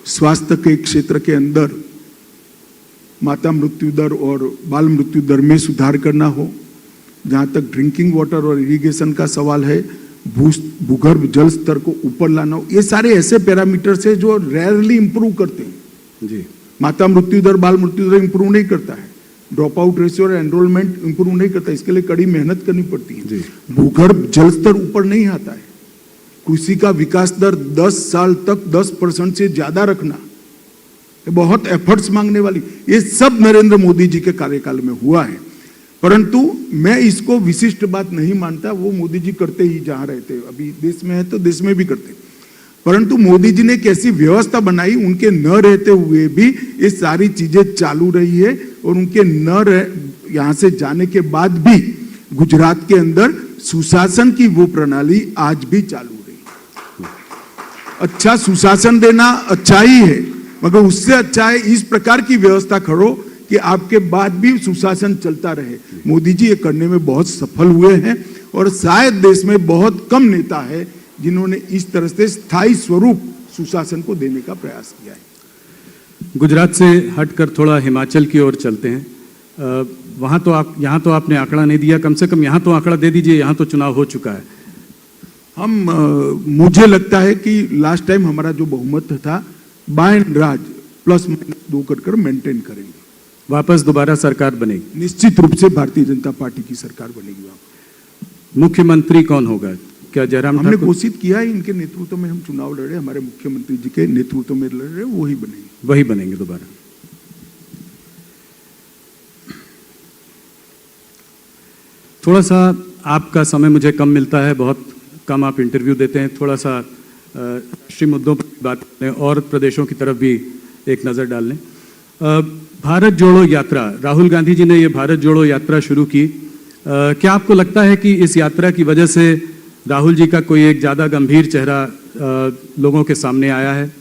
स्वास्थ्य के क्षेत्र के अंदर माता मृत्यु दर और बाल मृत्यु दर में सुधार करना हो, जहाँ तक ड्रिंकिंग वाटर और इरिगेशन का सवाल है, भूगर्भ जल स्तर को ऊपर लाना हो, ये सारे ऐसे पैरामीटर्स है जो रेयरली इंप्रूव करते हैं जी। माता मृत्यु दर, बाल मृत्यु दर इंप्रूव नहीं करता है, ड्रॉप आउट रेशियो और एनरोलमेंट इंप्रूव नहीं करता, इसके लिए कड़ी मेहनत करनी पड़ती है। भूगर्भ जल स्तर ऊपर नहीं आता है, कृषि का विकास दर 10 साल तक 10% से ज्यादा रखना, ये बहुत एफर्ट्स मांगने वाली, ये सब नरेंद्र मोदी जी के कार्यकाल में हुआ है। परंतु मैं इसको विशिष्ट बात नहीं मानता, वो मोदी जी करते ही जहां रहते, अभी देश में है तो देश में भी करते। परंतु मोदी जी ने कैसी व्यवस्था बनाई, उनके न रहते हुए भी ये सारी चीजें चालू रही है और उनके यहाँ से जाने के बाद भी गुजरात के अंदर सुशासन की वो प्रणाली आज भी चालू रही। अच्छा सुशासन देना अच्छा ही है, मगर उससे अच्छा है इस प्रकार की व्यवस्था करो कि आपके बाद भी सुशासन चलता रहे। मोदी जी ये करने में बहुत सफल हुए हैं और शायद देश में बहुत कम नेता है जिन्होंने इस तरह से स्थायी स्वरूप सुशासन को देने का प्रयास किया है। गुजरात से हटकर थोड़ा हिमाचल की ओर चलते हैं। वहां तो आप, यहाँ तो आपने आंकड़ा नहीं दिया, कम से कम यहाँ तो आंकड़ा दे दीजिए, यहाँ तो चुनाव हो चुका है। मुझे लगता है कि लास्ट टाइम हमारा जो बहुमत था बाय एंड राज +-2 कर मेंटेन करेंगे। वापस दोबारा सरकार बनेगी? निश्चित रूप से भारतीय जनता पार्टी की सरकार बनेगी। वहां मुख्यमंत्री कौन होगा? क्या जयराम हमने घोषित किया है, इनके नेतृत्व में हम चुनाव लड़ रहे, हमारे मुख्यमंत्री जी के नेतृत्व में लड़ रहे, वही बनेंगे। वही बनेंगे दोबारा। थोड़ा सा आपका समय मुझे कम मिलता है, बहुत कम आप इंटरव्यू देते हैं। थोड़ा सा राष्ट्रीय मुद्दों पर बात करें और प्रदेशों की तरफ भी एक नज़र डाल लें। भारत जोड़ो यात्रा, राहुल गांधी जी ने ये भारत जोड़ो यात्रा शुरू की। क्या आपको लगता है कि इस यात्रा की वजह से राहुल जी का कोई एक ज़्यादा गंभीर चेहरा लोगों के सामने आया है?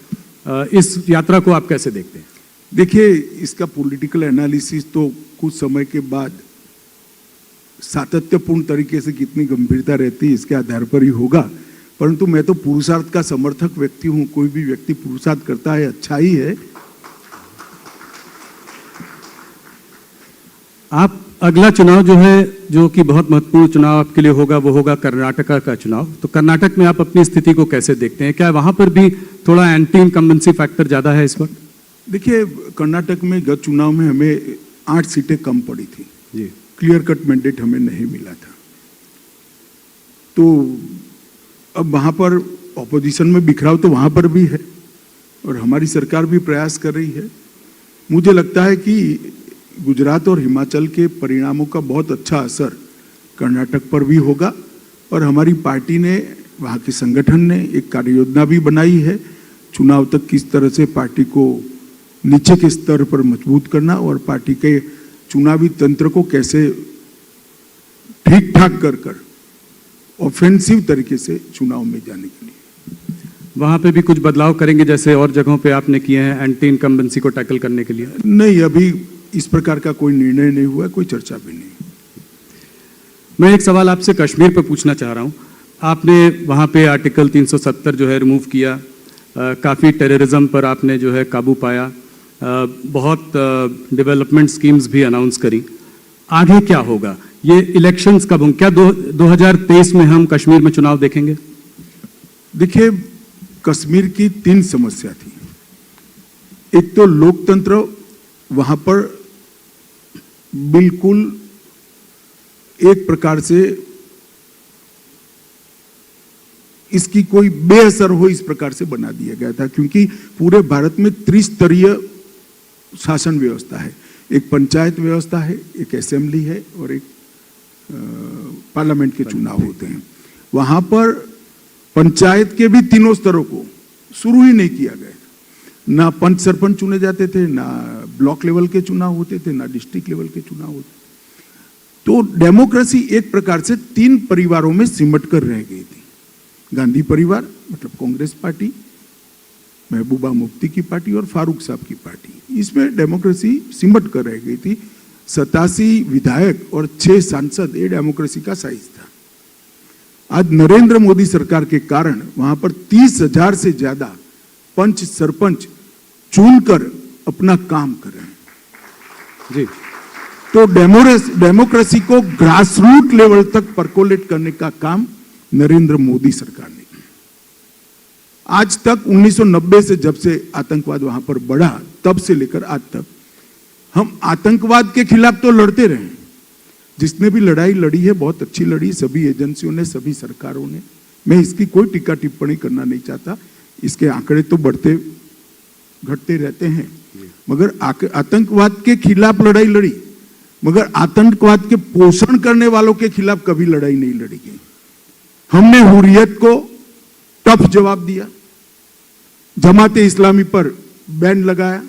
इस यात्रा को आप कैसे देखते हैं? देखिए, इसका पॉलिटिकल एनालिसिस तो कुछ समय के बाद सातत्यपूर्ण तरीके से कितनी गंभीरता रहती है इसके आधार पर ही होगा, परंतु मैं तो पुरुषार्थ का समर्थक व्यक्ति हूं। कोई भी व्यक्ति पुरुषार्थ करता है अच्छा ही है। आप अगला चुनाव जो है, जो कि बहुत महत्वपूर्ण चुनाव आपके लिए होगा, वो होगा कर्नाटका का चुनाव। तो कर्नाटक में आप अपनी स्थिति को कैसे देखते हैं? क्या वहां पर भी थोड़ा एंटी इनकम्बेंसी फैक्टर ज्यादा है इस वक्त? देखिए, कर्नाटक में गत चुनाव में हमें 8 सीटें कम पड़ी थी जी। क्लियर कट मैंडेट हमें नहीं मिला था। तो अब वहां पर ऑपोजिशन में बिखराव तो वहां पर भी है और हमारी सरकार भी प्रयास कर रही है। मुझे लगता है कि गुजरात और हिमाचल के परिणामों का बहुत अच्छा असर कर्नाटक पर भी होगा और हमारी पार्टी ने, वहाँ के संगठन ने एक कार्य योजना भी बनाई है चुनाव तक किस तरह से पार्टी को नीचे के स्तर पर मजबूत करना और पार्टी के चुनावी तंत्र को कैसे ठीक ठाक कर ऑफेंसिव तरीके से चुनाव में जाने के लिए। वहां पे भी कुछ बदलाव करेंगे जैसे और जगहों पे आपने किए हैं एंटी इनकम्बेंसी को टैकल करने के लिए? नहीं, अभी इस प्रकार का कोई निर्णय नहीं हुआ, कोई चर्चा भी नहीं। मैं एक सवाल आपसे कश्मीर पर पूछना चाह रहा हूं। आपने वहां पे आर्टिकल 370 जो है रिमूव किया, काफ़ी टेररिज्म पर आपने जो है काबू पाया, बहुत डेवलपमेंट स्कीम्स भी अनाउंस करी। आगे क्या होगा? ये इलेक्शंस कब होंगे? क्या 2023 में हम कश्मीर में चुनाव देखेंगे? देखिए, कश्मीर की 3 समस्या थी। एक तो लोकतंत्र वहां पर बिल्कुल एक प्रकार से इसकी कोई बेअसर हो इस प्रकार से बना दिया गया था, क्योंकि पूरे भारत में त्रिस्तरीय शासन व्यवस्था है। एक पंचायत व्यवस्था है, एक असेंबली है और एक पार्लियामेंट के चुनाव होते हैं। वहां पर पंचायत के भी 3 स्तरों को शुरू ही नहीं किया गया। ना पंच सरपंच चुने जाते थे, ना ब्लॉक लेवल के चुनाव होते थे, ना डिस्ट्रिक्ट लेवल के चुनाव होते थे। तो डेमोक्रेसी एक प्रकार से 3 परिवारों में सिमट कर रह गई थी। गांधी परिवार मतलब कांग्रेस पार्टी, महबूबा मुफ्ती की पार्टी और फारूक साहब की पार्टी, इसमें डेमोक्रेसी सिमट कर रह गई थी। 87 विधायक और 6 सांसद, ये डेमोक्रेसी का साइज था। आज नरेंद्र मोदी सरकार के कारण वहां पर 30,000 से ज्यादा पंच सरपंच चुनकर अपना काम कर रहे हैं जी। तो डेमोक्रेसी को ग्रास रूट लेवल तक परकोलेट करने का काम नरेंद्र मोदी सरकार ने किया। आज तक 1990 से जब से आतंकवाद वहां पर बढ़ा, तब से लेकर आज तक हम आतंकवाद के खिलाफ तो लड़ते रहे। जिसने भी लड़ाई लड़ी है बहुत अच्छी लड़ी, सभी एजेंसियों ने, सभी सरकारों ने। मैं इसकी कोई टीका टिप्पणी करना नहीं चाहता। इसके आंकड़े तो बढ़ते घटते रहते हैं, मगर आतंकवाद के खिलाफ लड़ाई लड़ी, मगर आतंकवाद के पोषण करने वालों के खिलाफ कभी लड़ाई नहीं लड़ी गई। हमने हुर्रियत को टफ जवाब दिया, जमाते इस्लामी पर बैन लगाया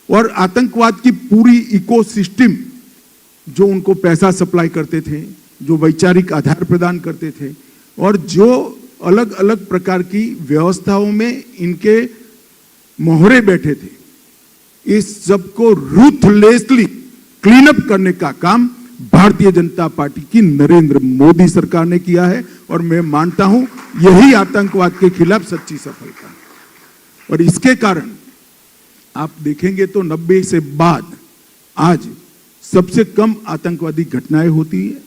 और आतंकवाद की पूरी इकोसिस्टम, जो उनको पैसा सप्लाई करते थे, जो वैचारिक आधार प्रदान करते थे और जो अलग अलग प्रकार की व्यवस्थाओं में इनके मोहरे बैठे थे, इस सबको रूथलेसली क्लीन अप करने का काम भारतीय जनता पार्टी की नरेंद्र मोदी सरकार ने किया है और मैं मानता हूं यही आतंकवाद के खिलाफ सच्ची सफलता है। और इसके कारण आप देखेंगे तो 90 से बाद आज सबसे कम आतंकवादी घटनाएं होती है,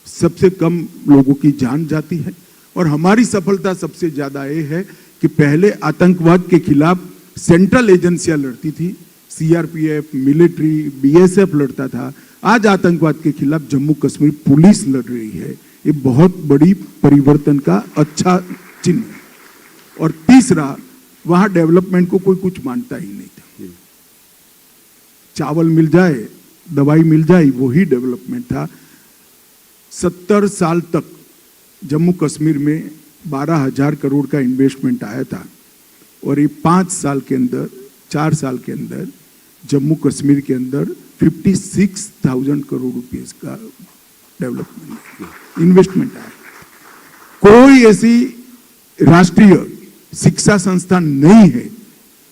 सबसे कम लोगों की जान जाती है और हमारी सफलता सबसे ज्यादा ये है कि पहले आतंकवाद के खिलाफ सेंट्रल एजेंसियां लड़ती थी, सीआरपीएफ, मिलिट्री, बीएसएफ लड़ता था। आज आतंकवाद के खिलाफ जम्मू कश्मीर पुलिस लड़ रही है। ये बहुत बड़ी परिवर्तन का अच्छा चिन्ह है। और तीसरा, वहां डेवलपमेंट को कोई कुछ मानता ही नहीं था। चावल मिल जाए, दवाई मिल जाए, वही डेवलपमेंट था। 70 साल तक जम्मू कश्मीर में 12,000 करोड़ का इन्वेस्टमेंट आया था और ये 5 साल के अंदर, 4 साल के अंदर जम्मू कश्मीर के अंदर 56,000 करोड़ रुपीस का डेवलपमेंट इन्वेस्टमेंट आया। कोई ऐसी राष्ट्रीय शिक्षा संस्थान नहीं है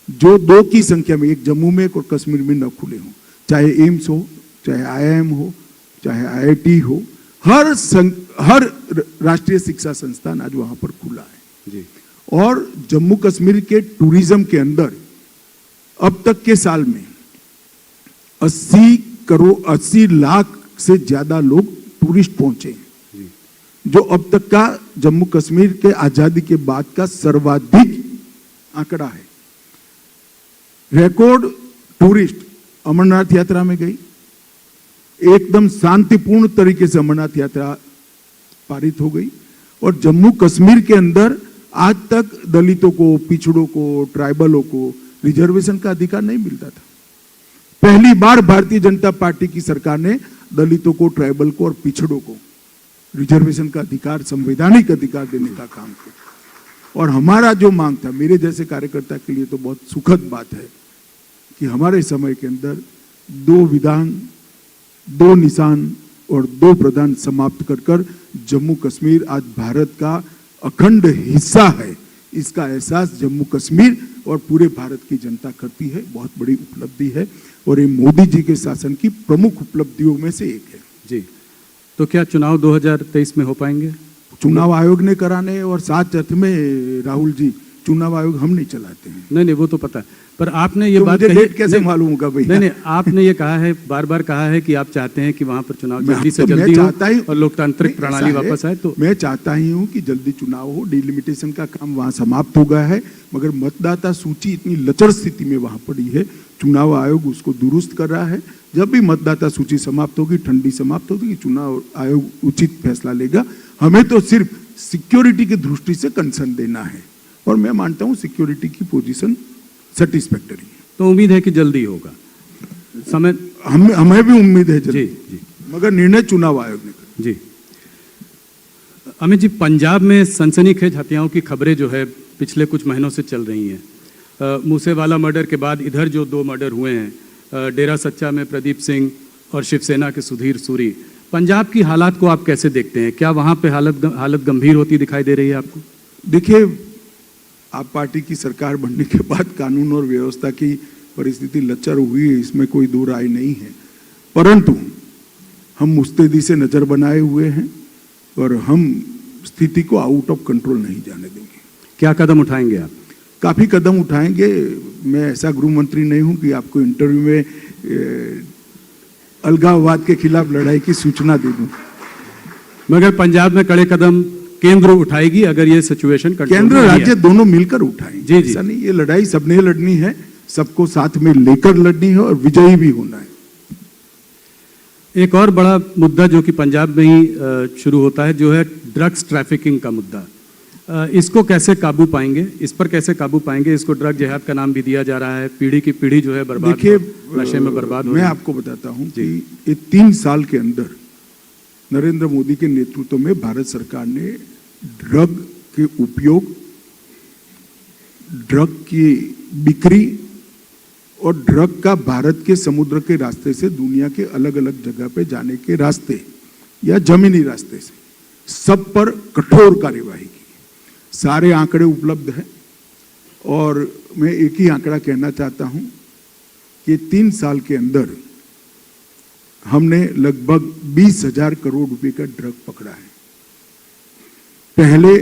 जो 2 की संख्या में, एक जम्मू में एक और कश्मीर में न खुले हों, चाहे एम्स हो, चाहे IIM हो, चाहे IIT हो, हर राष्ट्रीय शिक्षा संस्थान आज वहां पर खुला है जी। और जम्मू कश्मीर के टूरिज्म के अंदर अब तक के साल में 80 लाख से ज्यादा लोग टूरिस्ट पहुंचे हैं, जो अब तक का जम्मू कश्मीर के आजादी के बाद का सर्वाधिक आंकड़ा है। रिकॉर्ड टूरिस्ट अमरनाथ यात्रा में गई, एकदम शांतिपूर्ण तरीके से अमरनाथ यात्रा पारित हो गई और जम्मू कश्मीर के अंदर आज तक दलितों को, पिछड़ों को, ट्राइबलों को रिजर्वेशन का अधिकार नहीं मिलता था। पहली बार भारतीय जनता पार्टी की सरकार ने दलितों को, ट्राइबल को और पिछड़ों को रिजर्वेशन का अधिकार, संवैधानिक अधिकार देने का काम किया। और हमारा जो मांग था, मेरे जैसे कार्यकर्ता के लिए तो बहुत सुखद बात है कि हमारे समय के अंदर 2 विधान, 2 निशान और 2 प्रधान समाप्त कर जम्मू कश्मीर आज भारत का अखंड हिस्सा है। इसका एहसास जम्मू कश्मीर और पूरे भारत की जनता करती है। बहुत बड़ी उपलब्धि है और ये मोदी जी के शासन की प्रमुख उपलब्धियों में से एक है। जी, तो क्या चुनाव 2023 में हो पाएंगे? चुनाव आयोग ने कराने और साथ अर्थ में राहुल जी, चुनाव आयोग हम नहीं चलाते हैं। नहीं, वो तो पता है, पर आपने ये तो बात मुझे कही, डेट कैसे मालूम होगा भैया? नहीं, आपने ये कहा है, बार बार कहा है कि आप चाहते हैं कि वहां पर चुनाव जल्दी से मैं जल्दी चाहता ही हो और लोकतांत्रिक प्रणाली वापस आए। तो मैं चाहता ही हूं कि जल्दी चुनाव हो, डिलिमिटेशन का काम वहां समाप्त हो गया है, मगर मतदाता सूची इतनी लचर स्थिति में वहां पड़ी है, चुनाव आयोग उसको दुरुस्त कर रहा है। जब भी मतदाता सूची समाप्त होगी, ठंडी समाप्त होगी, चुनाव आयोग उचित फैसला लेगा। हमें तो सिर्फ सिक्योरिटी की दृष्टि से कंसर्न देना है और मैं मानता हूं सिक्योरिटी की पोजीशन सेटिस्फैक्टरी है। तो उम्मीद है कि जल्दी होगा समय। हमें भी उम्मीद है जल्दी, जी, मगर निर्णय चुनाव आयोग ने करा। जी। अमित जी, पंजाब में सनसनीखेज हत्याओं की खबरें जो है पिछले कुछ महीनों से चल रही हैं। मूसेवाला मर्डर के बाद इधर जो 2 मर्डर हुए हैं, डेरा सच्चा में प्रदीप सिंह और शिवसेना के सुधीर सूरी, पंजाब की हालात को आप कैसे देखते हैं? क्या वहां पे हालत गंभीर होती दिखाई दे रही है आपको? देखिए, आप पार्टी की सरकार बनने के बाद कानून और व्यवस्था की परिस्थिति लचर हुई है, इसमें कोई दो राय नहीं है, परंतु हम मुस्तैदी से नजर बनाए हुए हैं और हम स्थिति को आउट ऑफ कंट्रोल नहीं जाने देंगे। क्या कदम उठाएंगे आप? काफी कदम उठाएंगे। मैं ऐसा गृह मंत्री नहीं हूं कि आपको इंटरव्यू में अलगाववाद के खिलाफ लड़ाई की सूचना दे दूं। मगर पंजाब में कड़े कदम केंद्र उठाएगी अगर ये सिचुएशन कंट्रोल केंद्र राज्य दोनों मिलकर उठाएं। जी। ऐसा नहीं, ये लड़ाई सबने लड़नी है, सबको साथ में लेकर लड़नी है और विजयी भी होना है। एक और बड़ा मुद्दा जो कि पंजाब में ही शुरू होता है, जो है ड्रग्स ट्रैफिकिंग का मुद्दा। इसको कैसे काबू पाएंगे? इस पर कैसे काबू पाएंगे? इसको ड्रग जिहाद का नाम भी दिया जा रहा है। पीढ़ी की पीढ़ी जो है बर्बाद, देखिए, नशे में बर्बाद हो। मैं आपको बताता हूं कि ये 3 साल के अंदर नरेंद्र मोदी के नेतृत्व में भारत सरकार ने ड्रग के उपयोग, ड्रग की बिक्री और ड्रग का भारत के समुद्र के रास्ते से दुनिया के अलग अलग जगह पे जाने के रास्ते या जमीनी रास्ते से सब पर कठोर कार्यवाही की। सारे आंकड़े उपलब्ध हैं और मैं एक ही आंकड़ा कहना चाहता हूं कि 3 साल के अंदर हमने लगभग 20,000 करोड़ रुपए का ड्रग पकड़ा है। पहले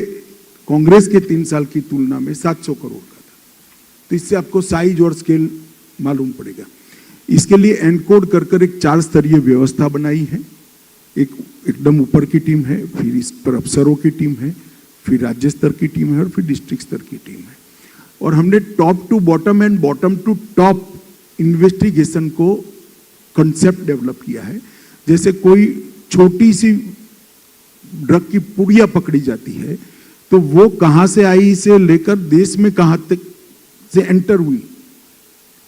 कांग्रेस के 3 साल की तुलना में 700 करोड़ का था। तो इससे आपको साइज और स्केल मालूम पड़ेगा। इसके लिए एनकोड कर एक 4 स्तरीय व्यवस्था बनाई है। एकदम ऊपर की टीम है, फिर इस पर अफसरों की टीम है, फिर राज्य स्तर की टीम है और फिर डिस्ट्रिक्ट स्तर की टीम है। और हमने top to bottom and bottom to top investigation को कंसेप्ट डेवलप किया है। जैसे कोई छोटी सी ड्रग की पुड़िया पकड़ी जाती है तो वो कहां से आई से लेकर देश में कहां तक से एंटर हुई,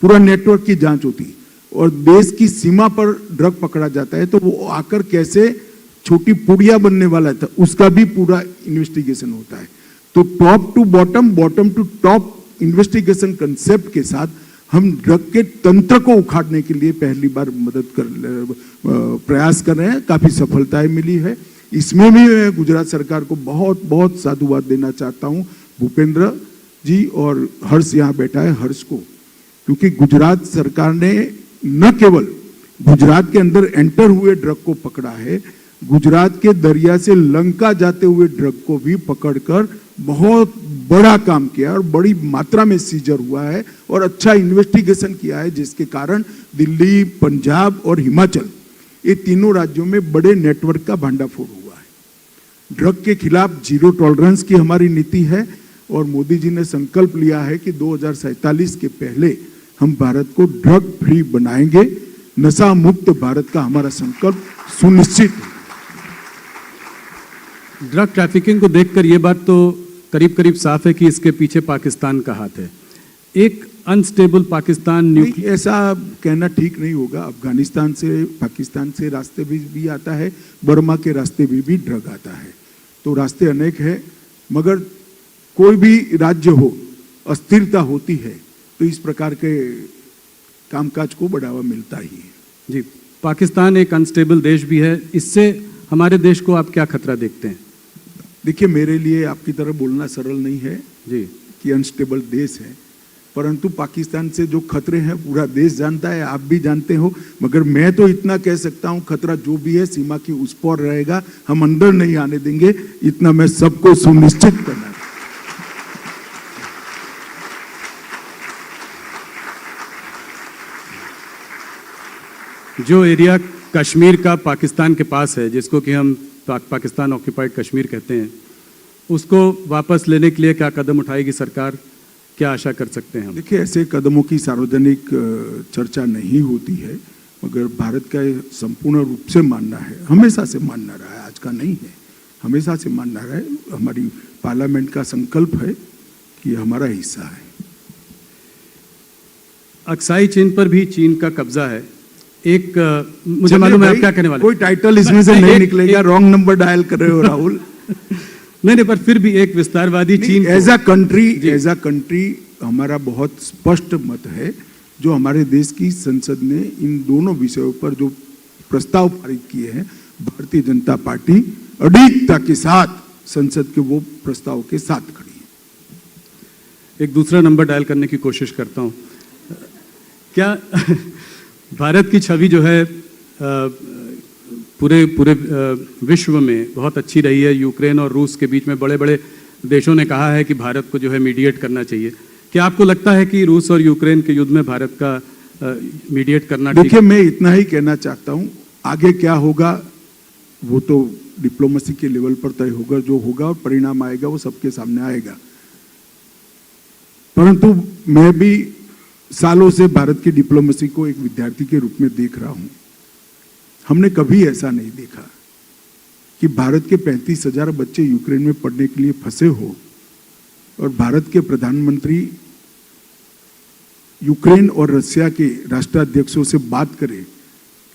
पूरा नेटवर्क की जांच होती है। और देश की सीमा पर ड्रग पकड़ा जाता है तो वो आकर कैसे छोटी पुड़िया बनने वाला था, उसका भी पूरा इन्वेस्टिगेशन होता है। तो top to bottom, bottom to top investigation concept के साथ हम ड्रग के तंत्र को उखाड़ने के लिए पहली बार प्रयास कर रहे हैं। काफी सफलताएं मिली है। इसमें भी मैं गुजरात सरकार को बहुत बहुत साधुवाद देना चाहता हूं। भूपेंद्र जी और हर्ष यहाँ बैठा है, हर्ष को, क्योंकि गुजरात सरकार ने न केवल गुजरात के अंदर एंटर हुए ड्रग को पकड़ा है, गुजरात के दरिया से लंका जाते हुए ड्रग को भी पकड़कर बहुत बड़ा काम किया और बड़ी मात्रा में सीजर हुआ है और अच्छा इन्वेस्टिगेशन किया है, जिसके कारण दिल्ली, पंजाब और हिमाचल ये तीनों राज्यों में बड़े नेटवर्क का भांडाफोड़ हुआ है। ड्रग के खिलाफ जीरो टॉलरेंस की हमारी नीति है और मोदी जी ने संकल्प लिया है कि 2047 के पहले हम भारत को ड्रग फ्री बनाएंगे। नशा मुक्त भारत का हमारा संकल्प सुनिश्चित है। ड्रग ट्रैफिकिंग को देखकर ये बात तो करीब करीब साफ है कि इसके पीछे पाकिस्तान का हाथ है। एक अनस्टेबल पाकिस्तान न्यूक्लियर, ऐसा कहना ठीक नहीं होगा। अफगानिस्तान से, पाकिस्तान से रास्ते भी आता है, बर्मा के रास्ते भी ड्रग आता है, तो रास्ते अनेक है। मगर कोई भी राज्य हो, अस्थिरता होती है तो इस प्रकार के कामकाज को बढ़ावा मिलता ही है। जी, पाकिस्तान एक अनस्टेबल देश भी है, इससे हमारे देश को आप क्या खतरा देखते हैं? देखिए, मेरे लिए आपकी तरह बोलना सरल नहीं है जी कि अनस्टेबल देश है, परंतु पाकिस्तान से जो खतरे हैं पूरा देश जानता है, आप भी जानते हो। मगर मैं तो इतना कह सकता हूं, खतरा जो भी है सीमा की उस पार रहेगा, हम अंदर नहीं आने देंगे, इतना मैं सबको सुनिश्चित करना। जो एरिया कश्मीर का पाकिस्तान के पास है, जिसको कि हम पाकिस्तान ऑक्यूपाइड कश्मीर कहते हैं, उसको वापस लेने के लिए क्या कदम उठाएगी सरकार, क्या आशा कर सकते हैं हम? देखिए, ऐसे कदमों की सार्वजनिक चर्चा नहीं होती है, मगर भारत का संपूर्ण रूप से मानना है, हमेशा से मानना रहा है, आज का नहीं है, हमेशा से मानना रहा है। हमारी पार्लियामेंट का संकल्प है कि हमारा हिस्सा है। अक्साई चीन पर भी चीन का कब्जा है। एक मुझे मालूम है आप क्या कहने वाले, कोई टाइटल इसमें से नहीं निकलेगा। रॉन्ग नंबर डायल कर रहे हो राहुल। नहीं, पर फिर भी एक विस्तारवादी चीन एज अ कंट्री हमारा बहुत स्पष्ट मत है, जो हमारे देश की संसद ने इन दोनों विषयों पर जो प्रस्ताव पारित किए हैं, भारतीय जनता पार्टी अडिगता के साथ संसद के वो प्रस्ताव के साथ खड़ी है। एक दूसरा नंबर डायल करने की कोशिश करता हूं। क्या भारत की छवि जो है पूरे विश्व में बहुत अच्छी रही है। यूक्रेन और रूस के बीच में बड़े बड़े देशों ने कहा है कि भारत को जो है मीडिएट करना चाहिए। क्या आपको लगता है कि रूस और यूक्रेन के युद्ध में भारत का मीडिएट करना? देखिए, मैं इतना ही कहना चाहता हूं, आगे क्या होगा वो तो डिप्लोमेसी के लेवल पर तय होगा, जो होगा और परिणाम आएगा वो सबके सामने आएगा। परंतु मैं भी सालों से भारत की डिप्लोमेसी को एक विद्यार्थी के रूप में देख रहा हूं। हमने कभी ऐसा नहीं देखा कि भारत के 35,000 बच्चे यूक्रेन में पढ़ने के लिए फंसे हो और भारत के प्रधानमंत्री यूक्रेन और रशिया के राष्ट्राध्यक्षों से बात करें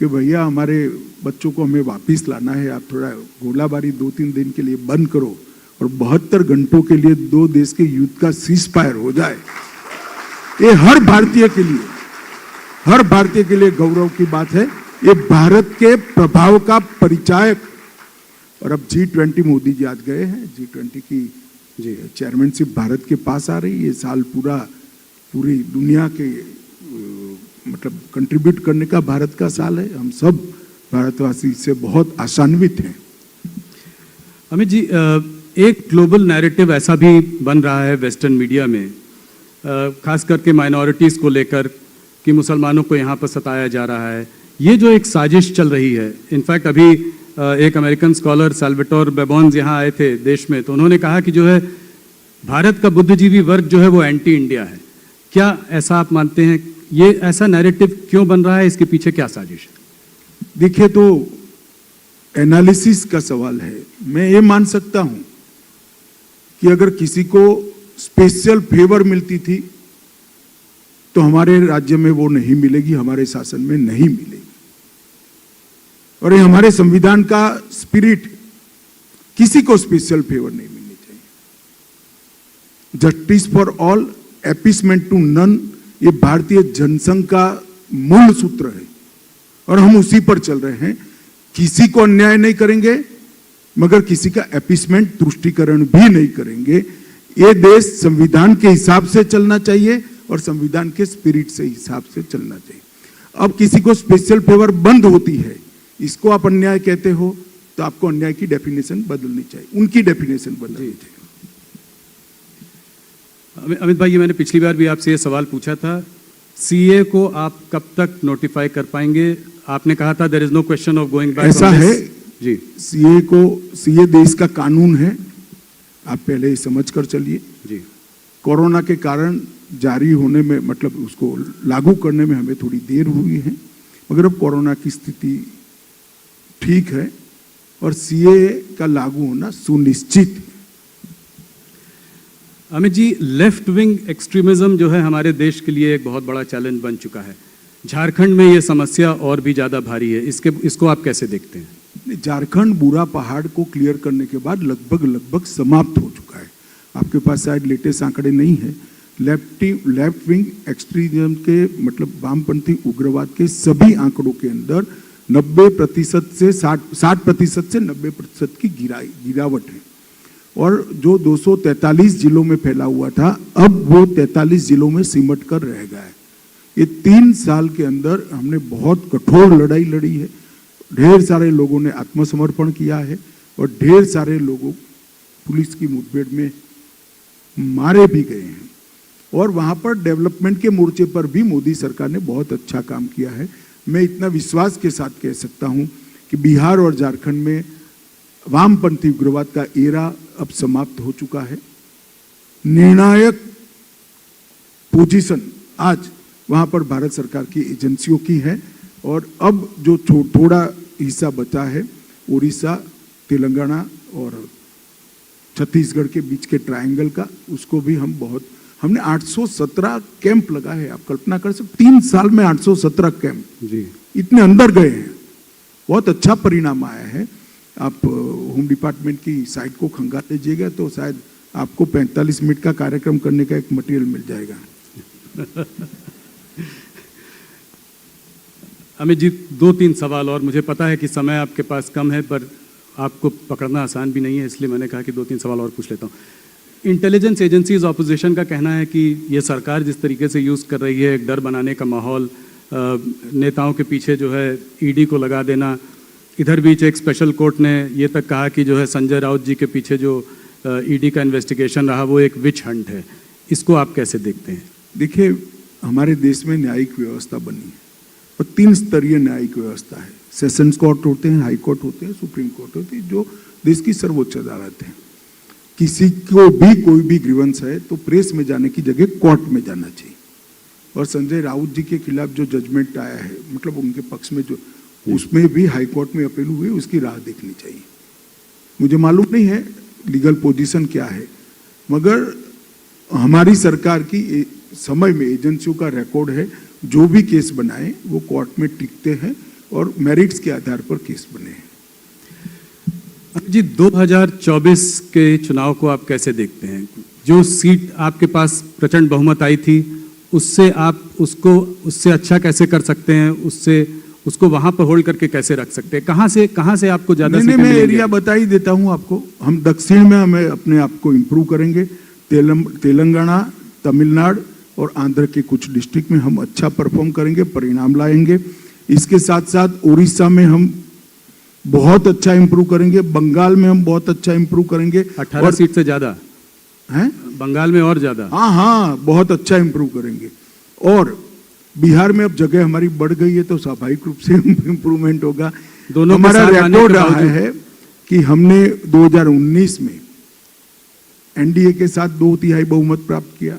कि भैया हमारे बच्चों को हमें वापस लाना है, आप थोड़ा गोलाबारी 2-3 दिन के लिए बंद करो और 72 घंटों के लिए दो देश के युद्ध का सीज फायर हो जाए। ये हर भारतीय के लिए गौरव की बात है। ये भारत के प्रभाव का परिचायक। और अब G20 मोदी जी आज गए हैं, G20 की चेयरमैनशिप भारत के पास आ रही है। ये साल पूरी दुनिया के मतलब कंट्रीब्यूट करने का भारत का साल है। हम सब भारतवासी इससे बहुत आशान्वित हैं। अमित जी, एक ग्लोबल नैरेटिव ऐसा भी बन रहा है वेस्टर्न मीडिया में, खास करके माइनॉरिटीज़ को लेकर, कि मुसलमानों को यहाँ पर सताया जा रहा है। ये जो एक साजिश चल रही है, इनफैक्ट अभी एक अमेरिकन स्कॉलर साल्वाटोर बेबॉन्स यहाँ आए थे देश में, तो उन्होंने कहा कि जो है भारत का बुद्धिजीवी वर्ग जो है वो एंटी इंडिया है। क्या ऐसा आप मानते हैं? ये ऐसा नैरेटिव क्यों बन रहा है? इसके पीछे क्या साजिश है? देखिए, तो एनालिसिस का सवाल है। मैं ये मान सकता हूं कि अगर किसी को स्पेशल फेवर मिलती थी तो हमारे राज्य में वो नहीं मिलेगी, हमारे शासन में नहीं मिलेगी। और ये हमारे संविधान का स्पिरिट, किसी को स्पेशल फेवर नहीं मिलनी चाहिए। Justice for all, appeasement to none, ये भारतीय जनसंघ का मूल सूत्र है और हम उसी पर चल रहे हैं। किसी को अन्याय नहीं करेंगे, मगर किसी का एपीसमेंट, तुष्टीकरण भी नहीं करेंगे। ये देश संविधान के हिसाब से चलना चाहिए और संविधान के स्पिरिट से हिसाब से चलना चाहिए। अब किसी को स्पेशल फेवर बंद होती है, इसको आप अन्याय कहते हो, तो आपको अन्याय की डेफिनेशन बदलनी चाहिए, उनकी डेफिनेशन बदलनी चाहिए। अमित भाई, ये मैंने पिछली बार भी आपसे ये सवाल पूछा था, सीए को आप कब तक नोटिफाई कर पाएंगे? आपने कहा था there is no question of going back. ऐसा है जी, सीए देश का कानून है, आप पहले ही समझ कर चलिए। जी, कोरोना के कारण जारी होने में, मतलब उसको लागू करने में हमें थोड़ी देर हुई है, मगर अब कोरोना की स्थिति ठीक है और सीए का लागू होना सुनिश्चित है। Amit ji, left wing extremism जो है हमारे देश के लिए एक बहुत बड़ा चैलेंज बन चुका है। झारखंड में ये समस्या और भी ज्यादा भारी है, इसको आप कैसे देखते हैं? झारखंड बुरा पहाड़ को क्लियर करने के बाद लगभग समाप्त हो चुका है। आपके पास शायद लेटेस्ट आंकड़े नहीं है। लेफ्ट विंग एक्सट्रीमिज्म के, मतलब वामपंथी उग्रवाद के सभी आंकड़ों के अंदर 90% से 60% से 90% की गिरावट है। और जो 243 जिलों में फैला हुआ था, अब वो 43 जिलों में सिमट कर रह गया है। ये 3 साल के अंदर हमने बहुत कठोर लड़ाई लड़ी है। ढेर सारे लोगों ने आत्मसमर्पण किया है और ढेर सारे लोगों पुलिस की मुठभेड़ में मारे भी गए हैं। और वहां पर डेवलपमेंट के मोर्चे पर भी मोदी सरकार ने बहुत अच्छा काम किया है। मैं इतना विश्वास के साथ कह सकता हूं कि बिहार और झारखंड में वामपंथी उग्रवाद का एरा अब समाप्त हो चुका है। निर्णायक पोजीशन आज वहां पर भारत सरकार की एजेंसियों की है और अब जो थोड़ा हिस्सा बचा है, उड़ीसा, तेलंगाना और छत्तीसगढ़ के बीच के ट्रायंगल का, उसको भी हमने 817 कैंप लगा है। आप कल्पना कर सकते, 3 साल में 817 कैंप जी, इतने अंदर गए हैं। बहुत अच्छा परिणाम आया है। आप होम डिपार्टमेंट की साइट को खंगाल लीजिएगा तो शायद आपको 45 मिनट का कार्यक्रम करने का एक मटेरियल मिल जाएगा। अमित जी, 2-3 सवाल और। मुझे पता है कि समय आपके पास कम है, पर आपको पकड़ना आसान भी नहीं है, इसलिए मैंने कहा कि 2-3 सवाल और पूछ लेता हूँ। इंटेलिजेंस एजेंसीज ऑपोजिशन का कहना है कि ये सरकार जिस तरीके से यूज़ कर रही है, एक डर बनाने का माहौल, नेताओं के पीछे जो है ईडी को लगा देना। इधर बीच एक स्पेशल कोर्ट ने ये तक कहा कि जो है संजय राउत जी के पीछे जो ईडी का इन्वेस्टिगेशन रहा वो एक विच हंट है। इसको आप कैसे देखते हैं? देखिए, हमारे देश में न्यायिक व्यवस्था बनी है और 3 स्तरीय न्यायिक व्यवस्था है। सेशंस कोर्ट होते हैं, हाई कोर्ट होते हैं, सुप्रीम कोर्ट होती है, जो देश की सर्वोच्च अदालत है। किसी को भी कोई भी ग्रीवेंस है तो प्रेस में जाने की जगह कोर्ट में जाना चाहिए। और संजय राउत जी के खिलाफ जो जजमेंट आया है, मतलब उनके पक्ष में जो, उसमें भी हाई कोर्ट में अपील हुई, उसकी राह देखनी चाहिए। मुझे मालूम नहीं है लीगल पोजीशन क्या है, मगर हमारी सरकार की समय में एजेंसियों का रिकॉर्ड है, जो भी केस बनाए वो कोर्ट में टिकते हैं और मेरिट्स के आधार पर केस बने हैं। जी, 2024 के चुनाव को आप कैसे देखते हैं? जो सीट आपके पास प्रचंड बहुमत आई थी, उससे आप उससे अच्छा कैसे कर सकते हैं? उसको वहां पर होल्ड करके कैसे रख सकते हैं? कहां से आपको ज्यादा सीटें मैं मिलेंगी? एरिया बता ही देता हूं आपको। हम दक्षिण में हमें अपने आप को इम्प्रूव करेंगे। तेलंगाना, तमिलनाडु और आंध्र के कुछ डिस्ट्रिक्ट में हम अच्छा परफॉर्म करेंगे, परिणाम लाएंगे। इसके साथ साथ उड़ीसा में हम बहुत अच्छा इंप्रूव करेंगे, बंगाल में हम बहुत अच्छा इंप्रूव करेंगे। 18 सीट से ज्यादा है बंगाल में और ज्यादा। हाँ, बहुत अच्छा इंप्रूव करेंगे। और बिहार में अब जगह हमारी बढ़ गई है तो स्वाभाविक रूप से इंप्रूवमेंट होगा। दोनों हमारा रिकॉर्ड रहा है कि हमने 2019 में एनडीए के साथ 2/3 बहुमत प्राप्त किया।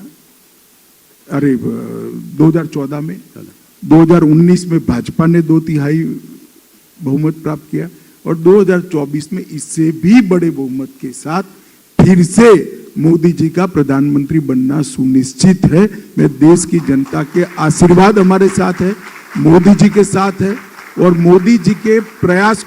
2014 में, 2019 में भाजपा ने 2/3 बहुमत प्राप्त किया और 2024 में इससे भी बड़े बहुमत के साथ फिर से मोदी जी का प्रधानमंत्री बनना सुनिश्चित है। मैं देश की जनता के आशीर्वाद हमारे साथ है, मोदी जी के साथ है और मोदी जी के प्रयास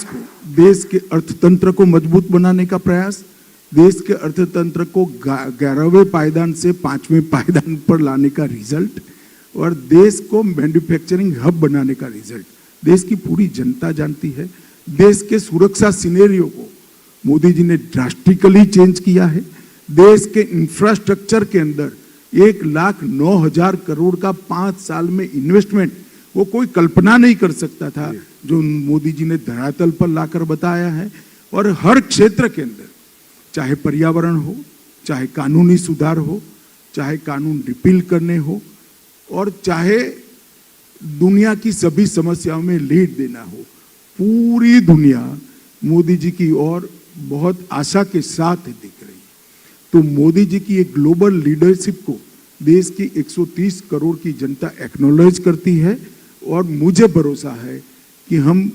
को देश के अर्थतंत्र को मजबूत बनाने का प्रयास, देश के अर्थतंत्र को 11वें पायदान से 5वें पायदान पर लाने का रिजल्ट और देश को मैन्युफैक्चरिंग हब बनाने का रिजल्ट देश की पूरी जनता जानती है। देश के सुरक्षा सिनेरियो को मोदी जी ने ड्रास्टिकली चेंज किया है। देश के इंफ्रास्ट्रक्चर के अंदर 1,09,000 करोड़ का 5 साल में इन्वेस्टमेंट, वो कोई कल्पना नहीं कर सकता था, जो मोदी जी ने धरातल पर लाकर बताया है। और हर क्षेत्र के अंदर, चाहे पर्यावरण हो, चाहे कानूनी सुधार हो, चाहे कानून रिपील करने हो, और चाहे दुनिया की सभी समस्याओं में लीड देना हो, पूरी दुनिया मोदी जी की ओर बहुत आशा के साथ दिख रही है। तो मोदी जी की एक ग्लोबल लीडरशिप को देश की 130 करोड़ की जनता एक्नॉलेज करती है, और मुझे भरोसा है कि हम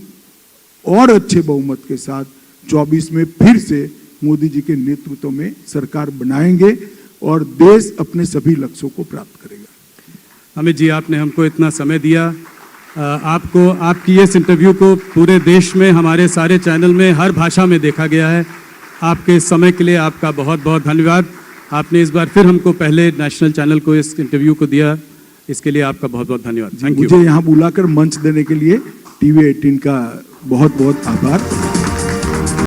और अच्छे बहुमत के साथ 24 में फिर से मोदी जी के नेतृत्व में सरकार बनाएंगे और देश अपने सभी लक्ष्यों को प्राप्त करेगा। अमित जी, आपने हमको इतना समय दिया। आपको, आपकी इस इंटरव्यू को पूरे देश में, हमारे सारे चैनल में, हर भाषा में देखा गया है। आपके इस समय के लिए आपका बहुत बहुत धन्यवाद। आपने इस बार फिर हमको पहले नेशनल चैनल को इस इंटरव्यू को दिया, इसके लिए आपका बहुत बहुत धन्यवाद। Thank you. मुझे यहाँ बुलाकर मंच देने के लिए TV18 का बहुत बहुत आभार।